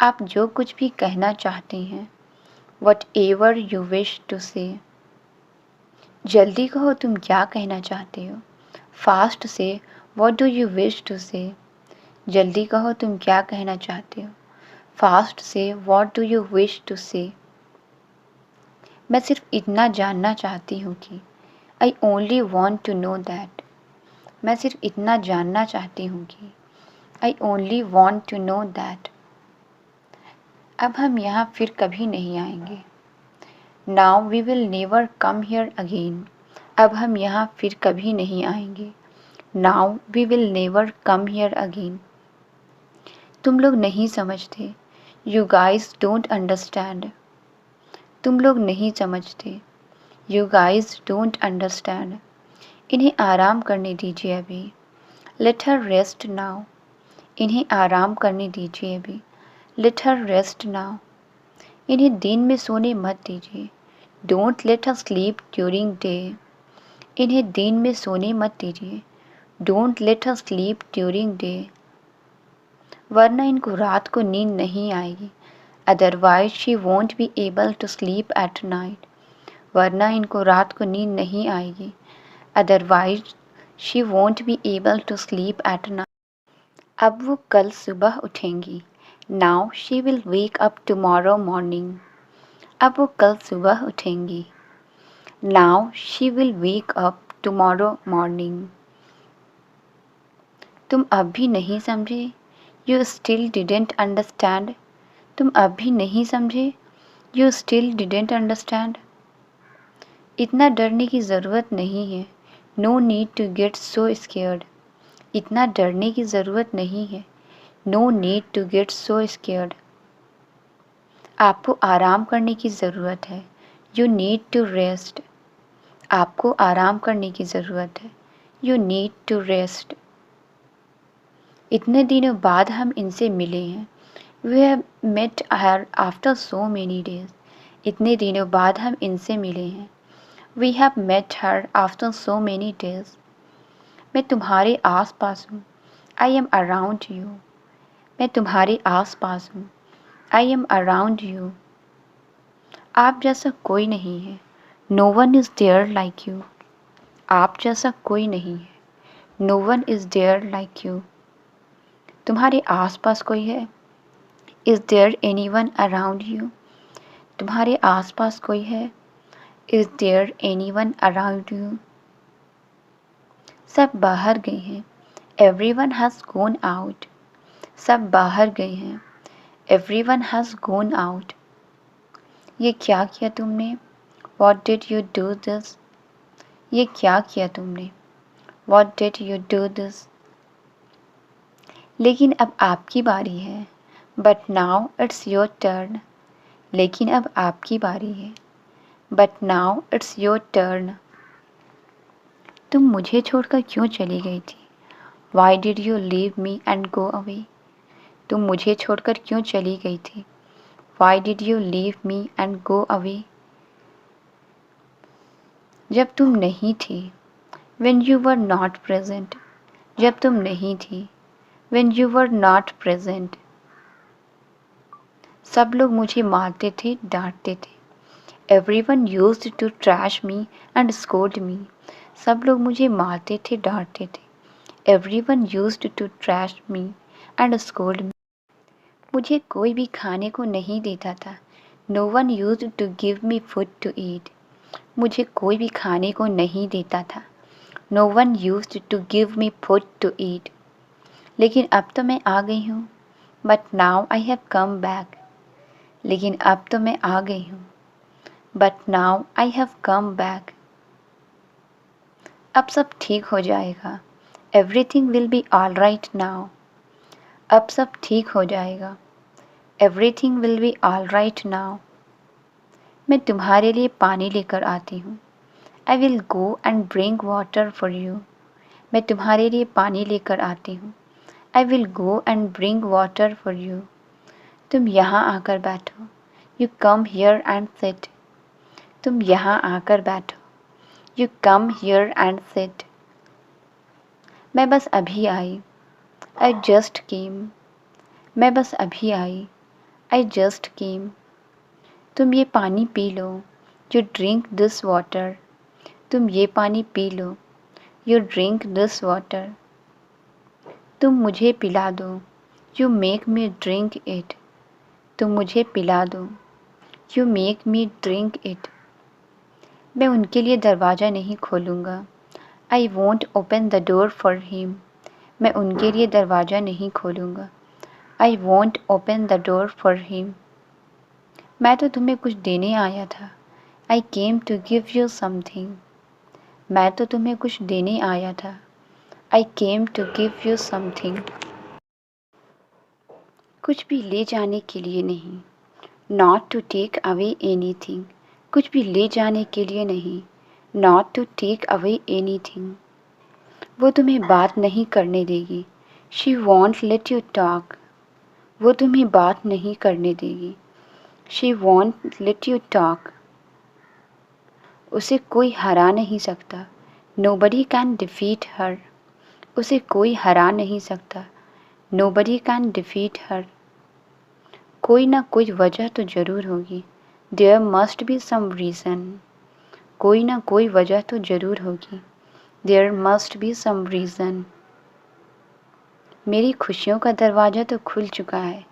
आप जो कुछ भी कहना चाहती हैं, whatever you wish to say. जल्दी कहो तुम क्या कहना चाहते हो। Fast say what do you wish to say. जल्दी कहो तुम क्या कहना चाहते हो। Fast say what do you wish to say. मैं सिर्फ इतना जानना चाहती हूँ कि I only want to know that. मैं सिर्फ इतना जानना चाहती हूँ कि I only want to know that. अब हम यहाँ फिर कभी नहीं आएंगे। Now we will never come here again. अब हम यहाँ फिर कभी नहीं आएंगे। Now we will never come here again. तुम लोग नहीं समझते। You guys don't understand. तुम लोग नहीं समझते। You guys don't understand. इन्हें आराम करने दीजिए अभी। Let her rest now. इन्हें आराम करने दीजिए अभी। Let her rest now. इन्हें दिन में सोने मत दीजिए। Don't let her sleep during day. इन्हें दिन में सोने मत दीजिए। Don't let her sleep during day. वरना इनको रात को नींद नहीं आएगी। Otherwise she won't be able to sleep at night. वरना इनको रात को नींद नहीं आएगी। Otherwise she won't be able to sleep at night. अब वो कल सुबह उठेंगी। Now she will wake up tomorrow morning. अब वो कल सुबह उठेंगी। Now she will wake up tomorrow morning. तुम अब भी नहीं समझे? You still didn't understand. तुम अब भी नहीं समझे? You still didn't understand. इतना डरने की ज़रूरत नहीं है। No need to get so scared. इतना डरने की ज़रूरत नहीं है। No need to get so scared. आपको आराम करने की ज़रूरत है। You need to rest. आपको आराम करने की ज़रूरत है। You need to rest. इतने दिनों बाद हम इनसे मिले हैं। We have met her after so many days. इतने दिनों बाद हम इनसे मिले हैं। We have met her after so many days. मैं तुम्हारे आस पास हूँ। I am around you. मैं तुम्हारे आस पास हूँ। I am around you. आप जैसा कोई नहीं है। No one is there like you. आप जैसा कोई नहीं है। No one is there like you. तुम्हारे आस पास कोई है। Is there anyone around you. तुम्हारे आस पास कोई है। Is there anyone around you. सब बाहर गए हैं। Everyone has gone out. सब बाहर गए हैं। Everyone has gone out. ये क्या किया तुमने? What did you do this? ये क्या किया तुमने? What did you do this? लेकिन अब आपकी बारी है। But now it's your turn. लेकिन अब आपकी बारी है। But now it's your turn. तुम मुझे छोड़कर क्यों चली गई थी? Y did you leave me and go away? तुम मुझे छोड़कर क्यों चली गई थी? Y did you leave me and go away? जब तुम नहीं थी। When you were not present। जब तुम नहीं थी। When you were not present। सब लोग मुझे मारते थे, डांटते थे। Everyone used to trash me and scold me। सब लोग मुझे मारते थे, डांटते थे। Everyone used to trash me and scold me। मुझे कोई भी खाने को नहीं देता था। No one used to give me food to eat। मुझे कोई भी खाने को नहीं देता था। No one used to give me food to eat। लेकिन अब तो मैं आ गई हूँ। But now I have come back। लेकिन अब तो मैं आ गई हूँ। But now I have come back। अब सब ठीक हो जाएगा। Everything will be all right now। अब सब ठीक हो जाएगा। Everything will be all right now। मैं तुम्हारे लिए पानी लेकर आती हूँ। I will go and bring water for you। मैं तुम्हारे लिए पानी लेकर आती हूँ। I will go and bring water for you। तुम यहाँ आकर बैठो। You come here and sit। तुम यहाँ आकर बैठो। You come here and sit। मैं बस अभी आई। I just came। मैं बस अभी आई। I just came। तुम ये पानी P low. You drink this water। तुम ये पानी P low. You drink this water। तुम मुझे पिला दो। You make me drink it। तुम मुझे पिला दो। You make me drink it। मैं उनके लिए दरवाज़ा नहीं खोलूँगा। I won't open the door for him। मैं उनके लिए दरवाज़ा नहीं खोलूँगा। I won't open the door for him। मैं तो तुम्हें कुछ देने आया था। I came to give you something। मैं तो तुम्हें कुछ देने आया था। I came to give you something। कुछ भी ले जाने के लिए नहीं। Not to take away anything। कुछ भी ले जाने के लिए नहीं। Not to take away anything। वो तुम्हें बात नहीं करने देगी। She won't let you talk। वो तुम्हें बात नहीं करने देगी। She won't let you talk। उसे कोई हरा नहीं सकता। Nobody can defeat her। उसे कोई हरा नहीं सकता। Nobody can defeat her। कोई ना कोई वजह तो ज़रूर होगी। There must be some reason। कोई ना कोई वजह तो ज़रूर होगी। There must be some reason। मेरी खुशियों का दरवाज़ा तो खुल चुका है।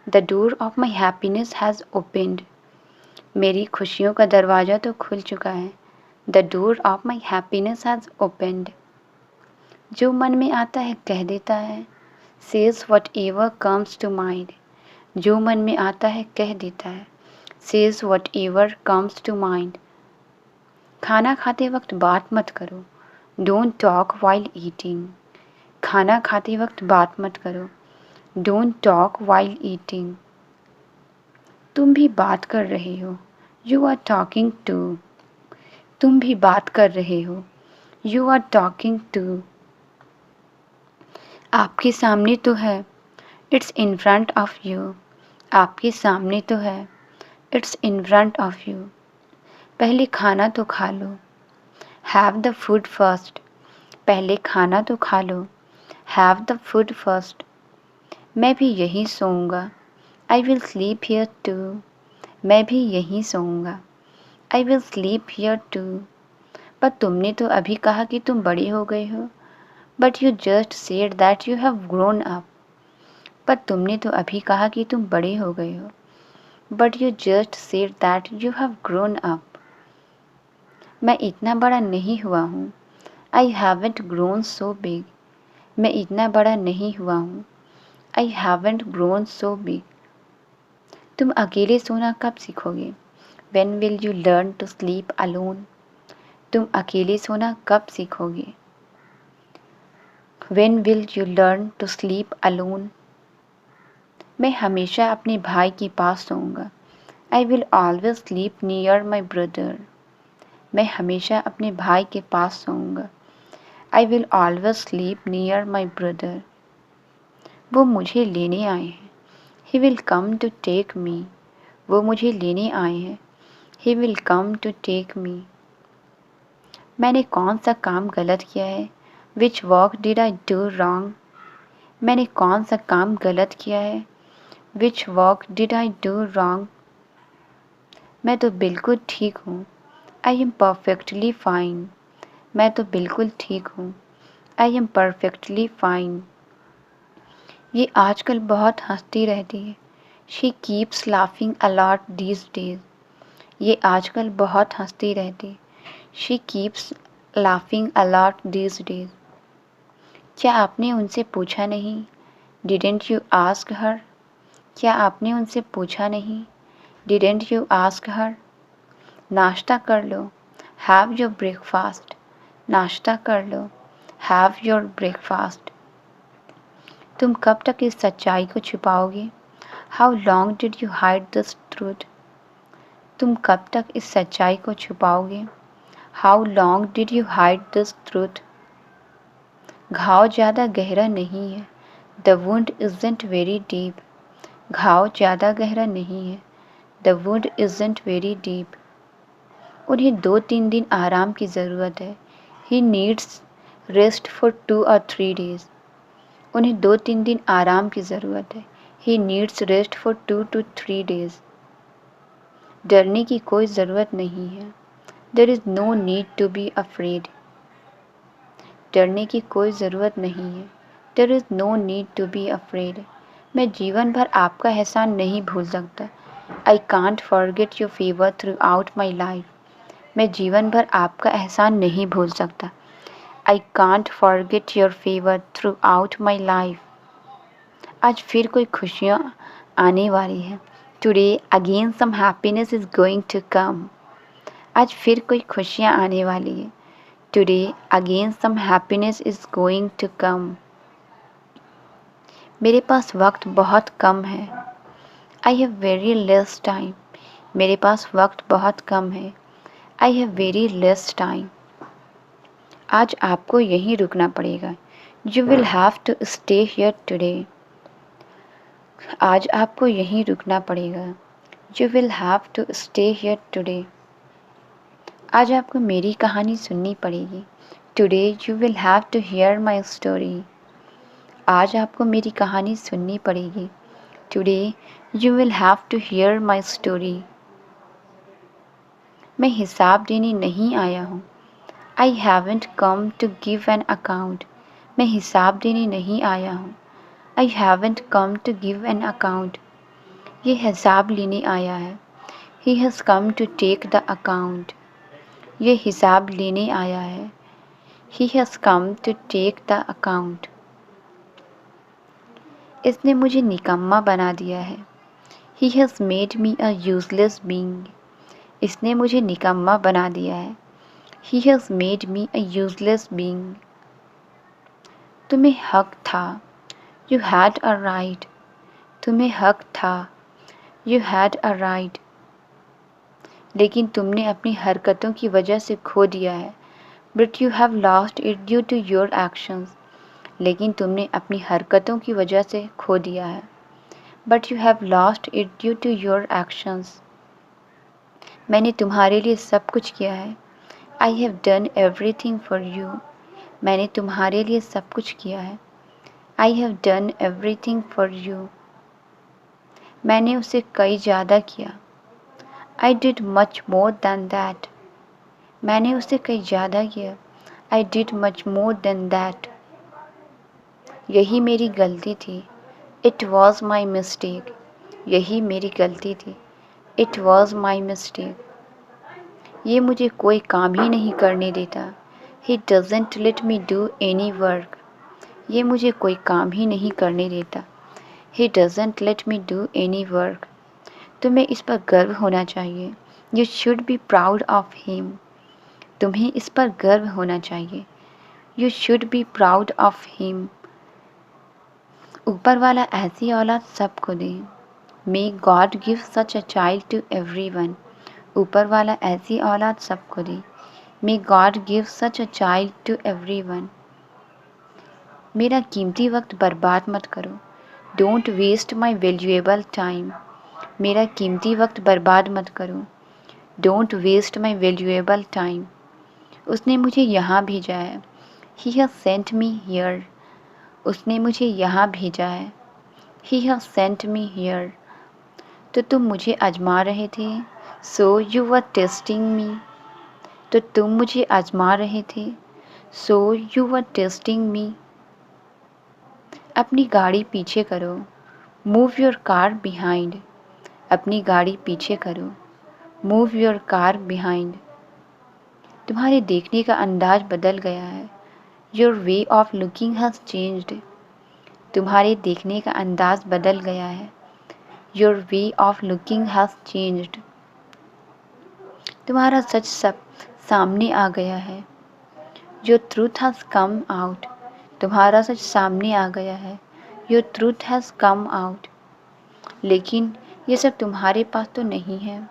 The door of my happiness has opened. मेरी खुशियों का दरवाज़ा तो खुल चुका है। The door of my happiness has opened. जो मन में आता है कह देता है। Says whatever comes to mind. जो मन में आता है कह देता है। Says whatever comes to mind. खाना खाते वक्त बात मत करो। Don't talk while eating. खाना खाते वक्त बात मत करो। Don't talk while eating. तुम भी बात कर रहे हो। You are talking too. तुम भी बात कर रहे हो। You are talking too. आपके सामने तो है। It's in front of you. आपके सामने तो है। It's in front of you. पहले खाना तो खा लो। Have the food first. पहले खाना तो खा लो। Have the food first. मैं भी यहीं सोऊंगा। I will sleep here too. मैं भी यहीं सोऊंगा। I will sleep here too. पर तुमने तो अभी कहा कि तुम बड़ी हो गई हो। But you just said that you have grown up. पर तुमने तो अभी कहा कि तुम बड़े हो गए हो। But you just said that you have grown up. मैं इतना बड़ा नहीं हुआ हूँ। I haven't grown so big. मैं इतना बड़ा नहीं हुआ हूँ। I haven't grown so big. तुम अकेले सोना कब सीखोगे? When will you learn to sleep alone? तुम अकेले सोना कब सीखोगे? When will you learn to sleep alone? मैं हमेशा अपने भाई के पास सोऊंगा। I will always sleep near my brother. मैं हमेशा अपने भाई के पास सोऊंगा। I will always sleep near my brother. वो मुझे लेने आए हैं। He will come to take me. वो मुझे लेने आए हैं। He will come to take me. मैंने कौन सा काम गलत किया है? Which work did I do wrong? मैंने कौन सा काम गलत किया है? Which work did I do wrong? मैं तो बिल्कुल ठीक हूँ। I am perfectly fine. मैं तो बिल्कुल ठीक हूँ। I am perfectly fine. ये आजकल बहुत हंसती रहती है। She keeps laughing a lot these days. ये आजकल बहुत हंसती रहती है। She keeps laughing a lot these days. क्या आपने उनसे पूछा नहीं? Didn't you ask her? क्या आपने उनसे पूछा नहीं? Didn't you ask her? नाश्ता कर लो। Have your breakfast. नाश्ता कर लो। Have your breakfast. तुम कब तक इस सच्चाई को छुपाओगे? How long did you hide this truth? तुम कब तक इस सच्चाई को छुपाओगे? How long did you hide this truth? घाव ज़्यादा गहरा नहीं है। The wound isn't very deep. घाव ज़्यादा गहरा नहीं है। The wound isn't very deep. उन्हें 2-3 दिन आराम की ज़रूरत है। He needs rest for 2 or 3 days. उन्हें 2-3 दिन आराम की ज़रूरत है। He needs rest for 2 to 3 days. डरने की कोई ज़रूरत नहीं है। There is no need to be afraid. डरने की कोई ज़रूरत नहीं है। There is no need to be afraid. मैं जीवन भर आपका एहसान नहीं भूल सकता। I can't forget your favor throughout my life. मैं जीवन भर आपका एहसान नहीं भूल सकता। I can't forget your favor throughout my life. आज फिर कोई खुशियाँ आने वाली हैं। Today again some happiness is going to come. आज फिर कोई खुशियाँ आने वाली हैं। Today again some happiness is going to come. मेरे पास वक्त बहुत कम है। I have very less time. मेरे पास वक्त बहुत कम है। I have very less time. आज आपको यहीं रुकना पड़ेगा। You will have to stay here today. आज आपको यहीं रुकना पड़ेगा। You will have to stay here today. आज आपको मेरी कहानी सुननी पड़ेगी। Today you will have to hear my story. आज आपको मेरी कहानी सुननी पड़ेगी। Today you will have to hear my story. मैं हिसाब देने नहीं आया हूँ। I haven't come to give an account. मैं हिसाब देने नहीं आया हूँ। I haven't come to give an account. ये हिसाब लेने आया है. He has come to take the account. ये हिसाब लेने आया है. He has come to take the account. इसने मुझे निकम्मा बना दिया है. He has made me a useless being. इसने मुझे निकम्मा बना दिया है. He has made me a useless being. तुम्हें हक था. You had a right. तुम्हें हक था. You had a right. लेकिन तुमने अपनी हरकतों की वजह से खो दिया है. But you have lost it due to your actions. लेकिन तुमने अपनी हरकतों की वजह से खो दिया है. But you have lost it due to your actions. मैंने तुम्हारे लिए सब कुछ किया है. I have done everything for you. मैंने तुम्हारे लिए सब कुछ किया है. I have done everything for you. मैंने उसे कई ज़्यादा किया. I did much more than that. मैंने उसे कई ज़्यादा किया. I did much more than that. यही मेरी गलती थी. It was my mistake. यही मेरी गलती थी. It was my mistake. ये मुझे कोई काम ही नहीं करने देता. He doesn't let me do any work. ये मुझे कोई काम ही नहीं करने देता. He doesn't let me do any work. तुम्हें इस पर गर्व होना चाहिए. You should be proud of him. तुम्हें इस पर गर्व होना चाहिए. You should be proud of him. ऊपर वाला ऐसी औलाद सबको दे. May God give such a child to everyone. ऊपर वाला ऐसी औलाद सबको दे. May God give such a child to everyone. मेरा कीमती वक्त बर्बाद मत करो. Don't waste my valuable time. मेरा कीमती वक्त बर्बाद मत करो. Don't waste my valuable time. उसने मुझे यहाँ भेजा है. He has sent me here. उसने मुझे यहाँ भेजा है. He has sent me here. तो तुम मुझे आजमा रहे थे. So you were testing me. तो तुम मुझे आजमा रहे थे. So you were testing me. अपनी गाड़ी पीछे करो. Move your car behind. अपनी गाड़ी पीछे करो. Move your car behind. तुम्हारे देखने का अंदाज बदल गया है. Your way of looking has changed. तुम्हारे देखने का अंदाज बदल गया है. Your way of looking has changed. तुम्हारा सच सब सामने आ गया है. Your truth has come out. तुम्हारा सच सामने आ गया है. Your truth has come out. लेकिन ये सब तुम्हारे पास तो नहीं है.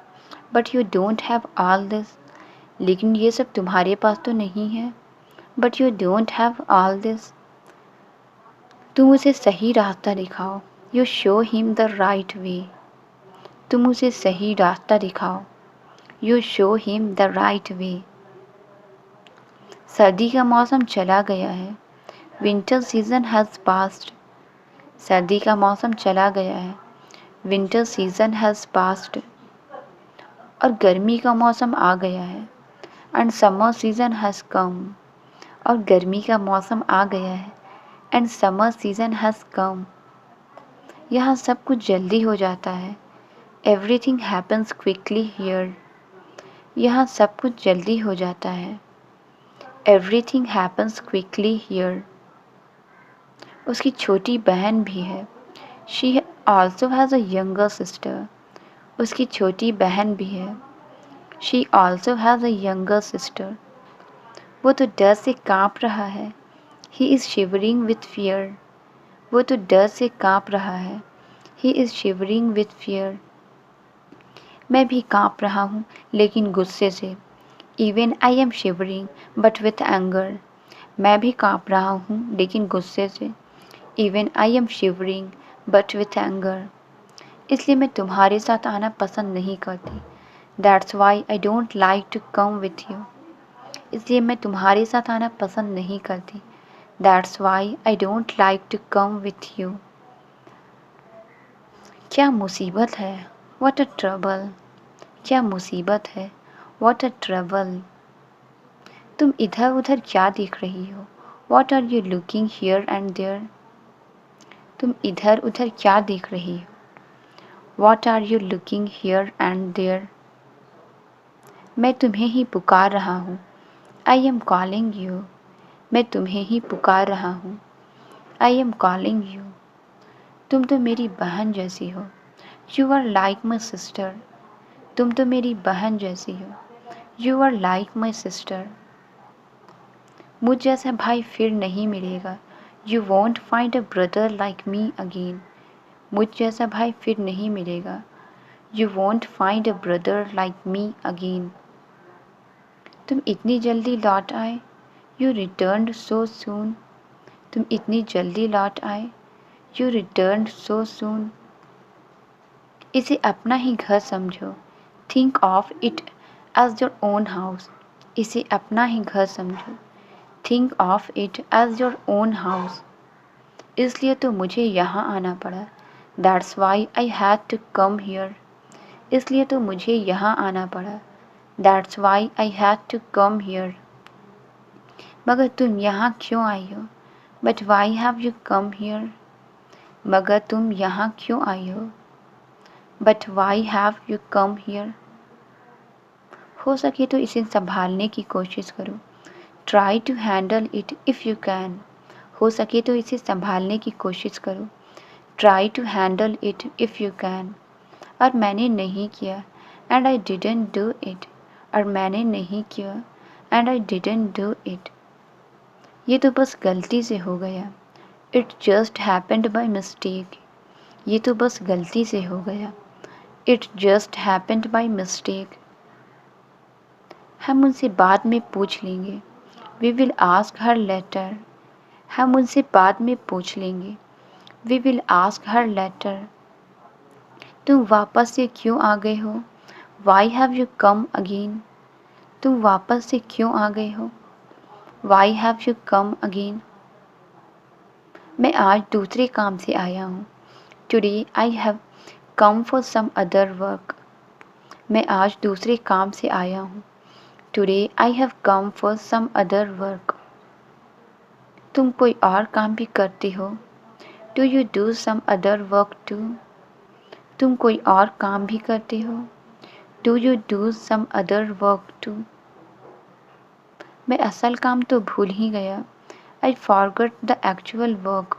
But you don't have all this. लेकिन ये सब तुम्हारे पास तो नहीं है. But you don't have all this. तुम उसे सही रास्ता दिखाओ. You show him the right way. तुम उसे सही रास्ता दिखाओ. You show him the right way. सर्दी का मौसम चला गया है. Winter season has passed. सर्दी का मौसम चला गया है. Winter season has passed. और गर्मी का मौसम आ गया है. And summer season has come. और गर्मी का मौसम आ गया है. And summer season has come. यहाँ सब कुछ जल्दी हो जाता है. Everything happens quickly here. यहाँ सब कुछ जल्दी हो जाता है. Everything happens quickly here. उसकी छोटी बहन भी है. She also has a younger sister. उसकी छोटी बहन भी है. She also has a younger sister. वो तो डर से कांप रहा है. He is shivering with fear. वो तो डर से कांप रहा है. He is shivering with fear. मैं भी कांप रहा हूँ लेकिन गुस्से से. Even I am shivering but with anger. मैं भी कांप रहा हूँ लेकिन गुस्से से. Even I am shivering but with anger. इसलिए मैं तुम्हारे साथ आना पसंद नहीं करती. That's why I don't like to come with you. इसलिए मैं तुम्हारे साथ आना पसंद नहीं करती. That's why I don't like to come with you. क्या मुसीबत है. What a trouble. क्या मुसीबत है. What a trouble. तुम इधर उधर क्या देख रही हो. What are you looking here and there. तुम इधर उधर क्या देख रही हो? What are you looking here and there? मैं तुम्हें ही पुकार रहा हूँ। I am calling you. मैं तुम्हें ही पुकार रहा हूँ। I am calling you. तुम तो मेरी बहन जैसी हो। You are like my sister. तुम तो मेरी बहन जैसी हो। You are like my sister. मुझ जैसा भाई फिर नहीं मिलेगा। You won't find a brother like me again. मुझ जैसा भाई फिर नहीं मिलेगा। You won't find a brother like me again. तुम इतनी जल्दी लौट आए। You returned so soon. तुम इतनी जल्दी लौट आए। You returned so soon. इसे अपना ही घर समझो। Think of it as your own house. इसे अपना ही घर समझो। Think of it as your own house. इसलिए तो मुझे यहाँ आना पड़ा। That's why I had to come here. इसलिए तो मुझे यहाँ आना पड़ा। That's why I had to come here. मगर तुम यहाँ क्यों आई हो? But why have you come here? मगर तुम यहाँ क्यों आई हो? But why have you come here? हो सके तो इसे संभालने की कोशिश करो। Try to handle it if you can. हो सके तो इसे संभालने की कोशिश करो। Try to handle it if you can. और मैंने नहीं किया and I didn't do it. और मैंने नहीं किया and I didn't do it. ये तो बस गलती से हो गया। It just happened by mistake. ये तो बस गलती से हो गया। It just happened by mistake. हम उनसे बाद में पूछ लेंगे। We will ask her later. हम उनसे बाद में पूछ लेंगे। We will ask her later. तुम वापस से क्यों आ गए हो? Why have you come again? तुम वापस से क्यों आ गए हो? Why have you come again? मैं आज दूसरे काम से आया हूँ। Today I have come for some other work. मैं आज दूसरे काम से आया हूँ। Today I have come for some other work. तुम कोई और काम भी करते हो? Do you do some other work too? तुम कोई और काम भी करते हो? Do you do some other work too? मैं असल काम तो भूल ही गया। I forgot the actual work.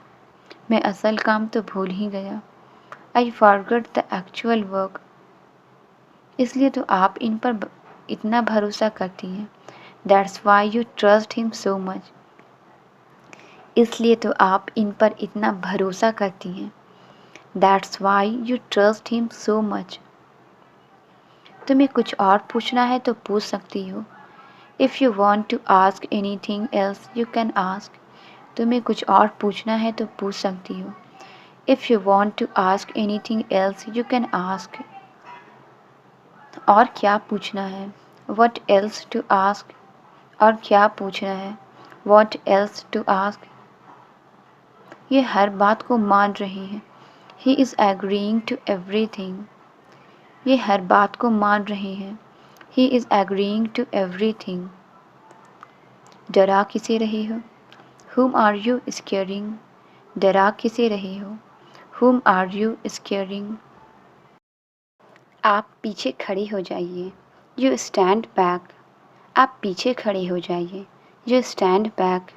मैं असल काम तो भूल ही गया। I forgot the actual work. इसलिए तो आप इन पर इतना भरोसा करती हैं। That's why you trust him so much. इसलिए तो आप इन पर इतना भरोसा करती हैं। That's why you trust him so much. तुम्हें कुछ और पूछना है तो पूछ सकती हो। If you want to ask anything else, you can ask. तुम्हें कुछ और पूछना है तो पूछ सकती हो। If you want to ask anything else, you can ask. और क्या पूछना है? What else to ask? और क्या पूछना है? What else to ask? ये हर बात को मान रहे हैं। He is agreeing to everything. ये हर बात को मान रहे हैं। He is agreeing to everything. डरा किसे रहे हो? Whom are you scaring? डरा किसे रहे हो? Whom are you scaring? आप पीछे खड़े हो जाइए। You stand back. आप पीछे खड़े हो जाइए। You stand back.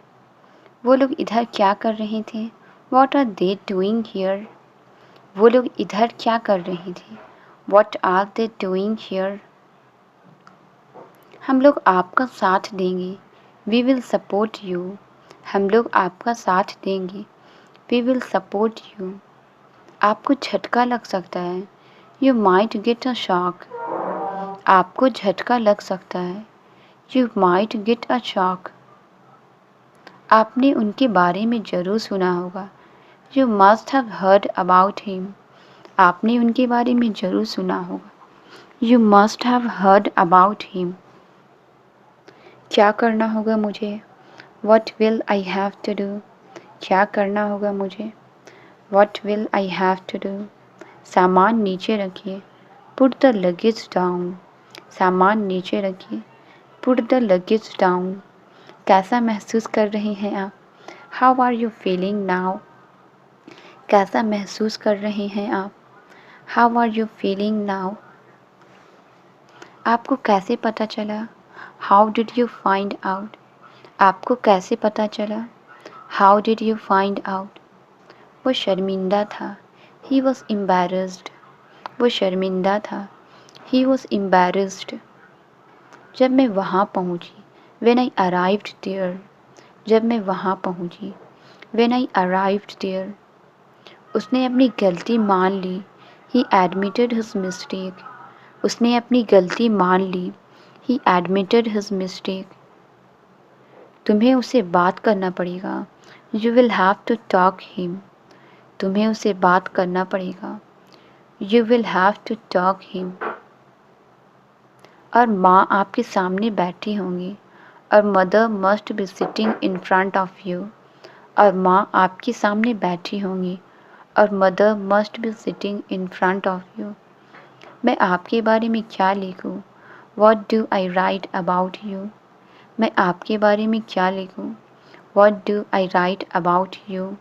वो लोग इधर क्या कर रहे थे? What are they doing here? वो लोग इधर क्या कर रहे थे? What are they doing here? हम लोग आपका साथ देंगे। We will support you. हम लोग आपका साथ देंगे। We will support you. आपको झटका लग सकता है। You might get a shock. आपको झटका लग सकता है। You might get a shock. आपने उनके बारे में ज़रूर सुना होगा। You must have heard about him. आपने उनके बारे में ज़रूर सुना होगा। You must have heard about him. क्या करना होगा मुझे? What will I have to do? क्या करना होगा मुझे? What will I have to do? सामान नीचे रखिए। Put the luggage down. सामान नीचे रखिए। Put the luggage down. कैसा महसूस कर रहे हैं आप? How are you feeling now? कैसा महसूस कर रहे हैं आप? How are you feeling now? आपको कैसे पता चला? How did you find out? आपको कैसे पता चला? How did you find out? वो शर्मिंदा था। He was embarrassed. वो शर्मिंदा था। He was embarrassed. जब मैं वहाँ पहुँची, when I arrived there, जब मैं वहाँ पहुँची, when I arrived there, उसने अपनी गलती मान ली, he admitted his mistake, उसने अपनी गलती मान ली, he admitted his mistake. तुम्हें उससे बात करना पड़ेगा, you will have to talk him, तुम्हें उससे बात करना पड़ेगा, you will have to talk him. और माँ आपके सामने बैठी होंगी, और mother must be sitting in front of you, और माँ आपके सामने बैठी होंगी, और mother must be sitting in front of you. मैं आपके बारे में क्या लिखूँ? What do I write about you? मैं आपके बारे में क्या लिखूँ? What do I write about you?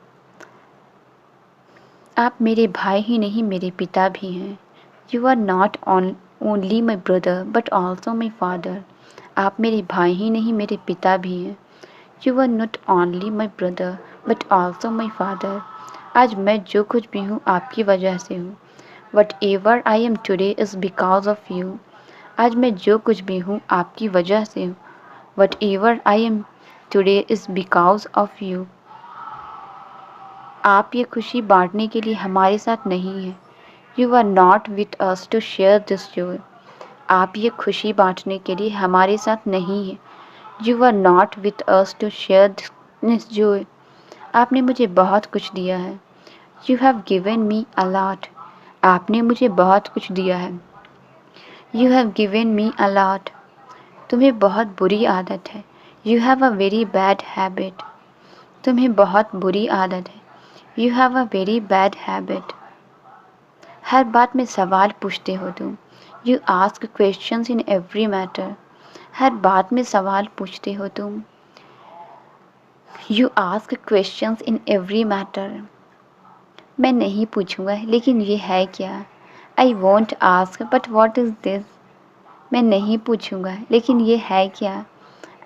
आप मेरे भाई ही नहीं, मेरे पिता भी हैं. You are not only my brother but also my father. आप मेरे भाई ही नहीं, मेरे पिता भी हैं. You are not only my brother but also my father. आज मैं जो कुछ भी हूँ आपकी वजह से हूँ. What ever I am today is because of you. आज मैं जो कुछ भी हूँ आपकी वजह से हूँ. What ever I am today is because of you. आप ये खुशी बांटने के लिए हमारे साथ नहीं हैं. You are not with us to share this joy. आप ये खुशी बांटने के लिए हमारे साथ नहीं हैं. You are not with us to share this joy. आपने मुझे बहुत कुछ दिया है. You have given me a lot. आपने मुझे बहुत कुछ दिया है. You have given me a lot. तुम्हें बहुत बुरी आदत है. You have a very bad habit. तुम्हें बहुत बुरी आदत है. You have a very bad habit. हर बात में सवाल पूछते हो तुम. You ask questions in every matter. हर बात में सवाल पूछते हो तुम. You ask questions in every matter. मैं नहीं पूछूंगा, लेकिन ये है क्या? I won't ask but what is this. मैं नहीं पूछूंगा, लेकिन ये है क्या?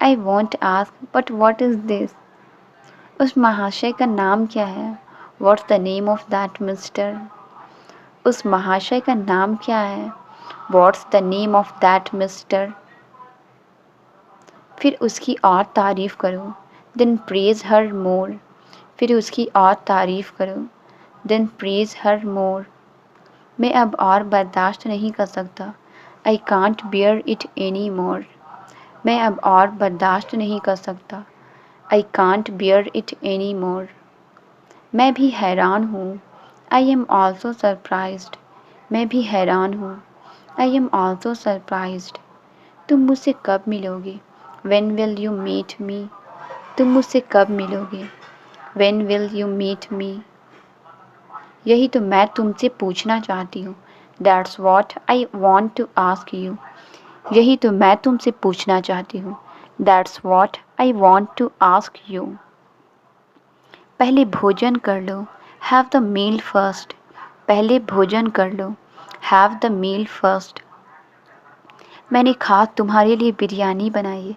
I won't ask but what is this. उस महाशय का नाम क्या है? What's the name of that mister. उस महाशय का नाम क्या है? What's the name of that mister. फिर उसकी और तारीफ़ करो. देन प्रेज हर मोर. फिर उसकी और तारीफ़ करो. देन प्रेज हर मोर. मैं अब और बर्दाश्त नहीं कर सकता. I can't bear it any more. मैं अब और बर्दाश्त नहीं कर सकता. I can't bear it any more. मैं भी हैरान हूँ. I am also surprised. मैं भी हैरान हूँ. I am also surprised. तुम मुझसे कब मिलोगे? When will you meet me? तुम मुझसे कब मिलोगे? When will you meet me? यही तो मैं तुमसे पूछना चाहती हूँ. That's what I want to ask you. यही तो मैं तुमसे पूछना चाहती हूँ. That's what I want to ask you. पहले भोजन कर लो. Have the meal first. पहले भोजन कर लो. Have the meal first. मैंने खास तुम्हारे लिए बिरयानी बनाई है.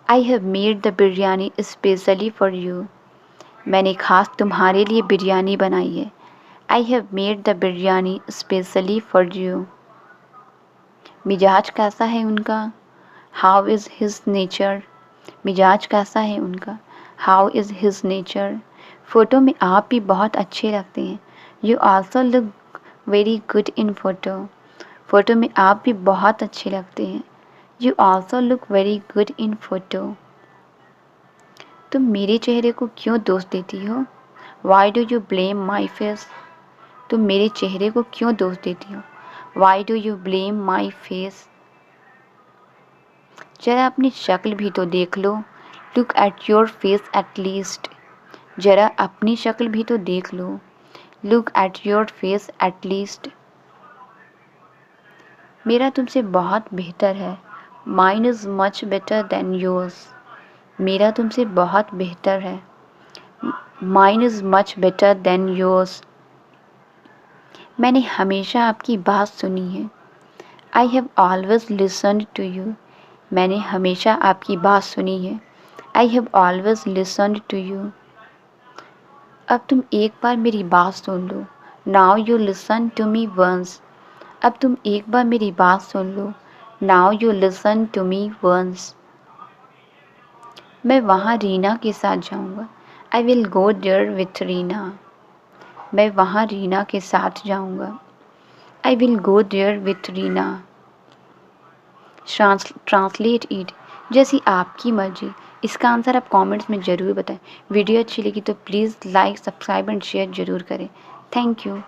I have made the biryani especially for you. मैंने खास तुम्हारे लिए बिरयानी बनाई है. I have made the biryani especially for you. मिजाज कैसा है उनका? How is his nature? मिजाज कैसा है उनका? How is his nature? Photo में आप भी बहुत अच्छे लगते हैं. You also look very good in photo. Photo में आप भी बहुत अच्छे लगते हैं. You also look very good in photo. तुम मेरे चेहरे को क्यों दोष देती हो? Why do you blame my face? तुम मेरे चेहरे को क्यों दोष देती हो? Why do you blame my face? जरा अपनी शक्ल भी तो देख लो. Look at your face at least. जरा अपनी शक्ल भी तो देख लो. Look at your face at least. मेरा तुमसे बहुत बेहतर है. Mine is much better than yours. मेरा तुमसे बहुत बेहतर है. Mine is much better than yours. मैंने हमेशा आपकी बात सुनी है। I have always listened to you. मैंने हमेशा आपकी बात सुनी है। I have always listened to you. अब तुम एक बार मेरी बात सुन लो। Now you listen to me once. अब तुम एक बार मेरी बात सुन लो। Now you listen to me once. मैं वहाँ रीना के साथ जाऊँगा। I will go there with Reena. मैं वहाँ रीना के साथ जाऊँगा। I will go there with Reena. Translate it. जैसी आपकी मर्जी। इसका आंसर आप कमेंट्स में ज़रूर बताएं। वीडियो अच्छी लगी तो please like, subscribe and share ज़रूर करें। Thank you.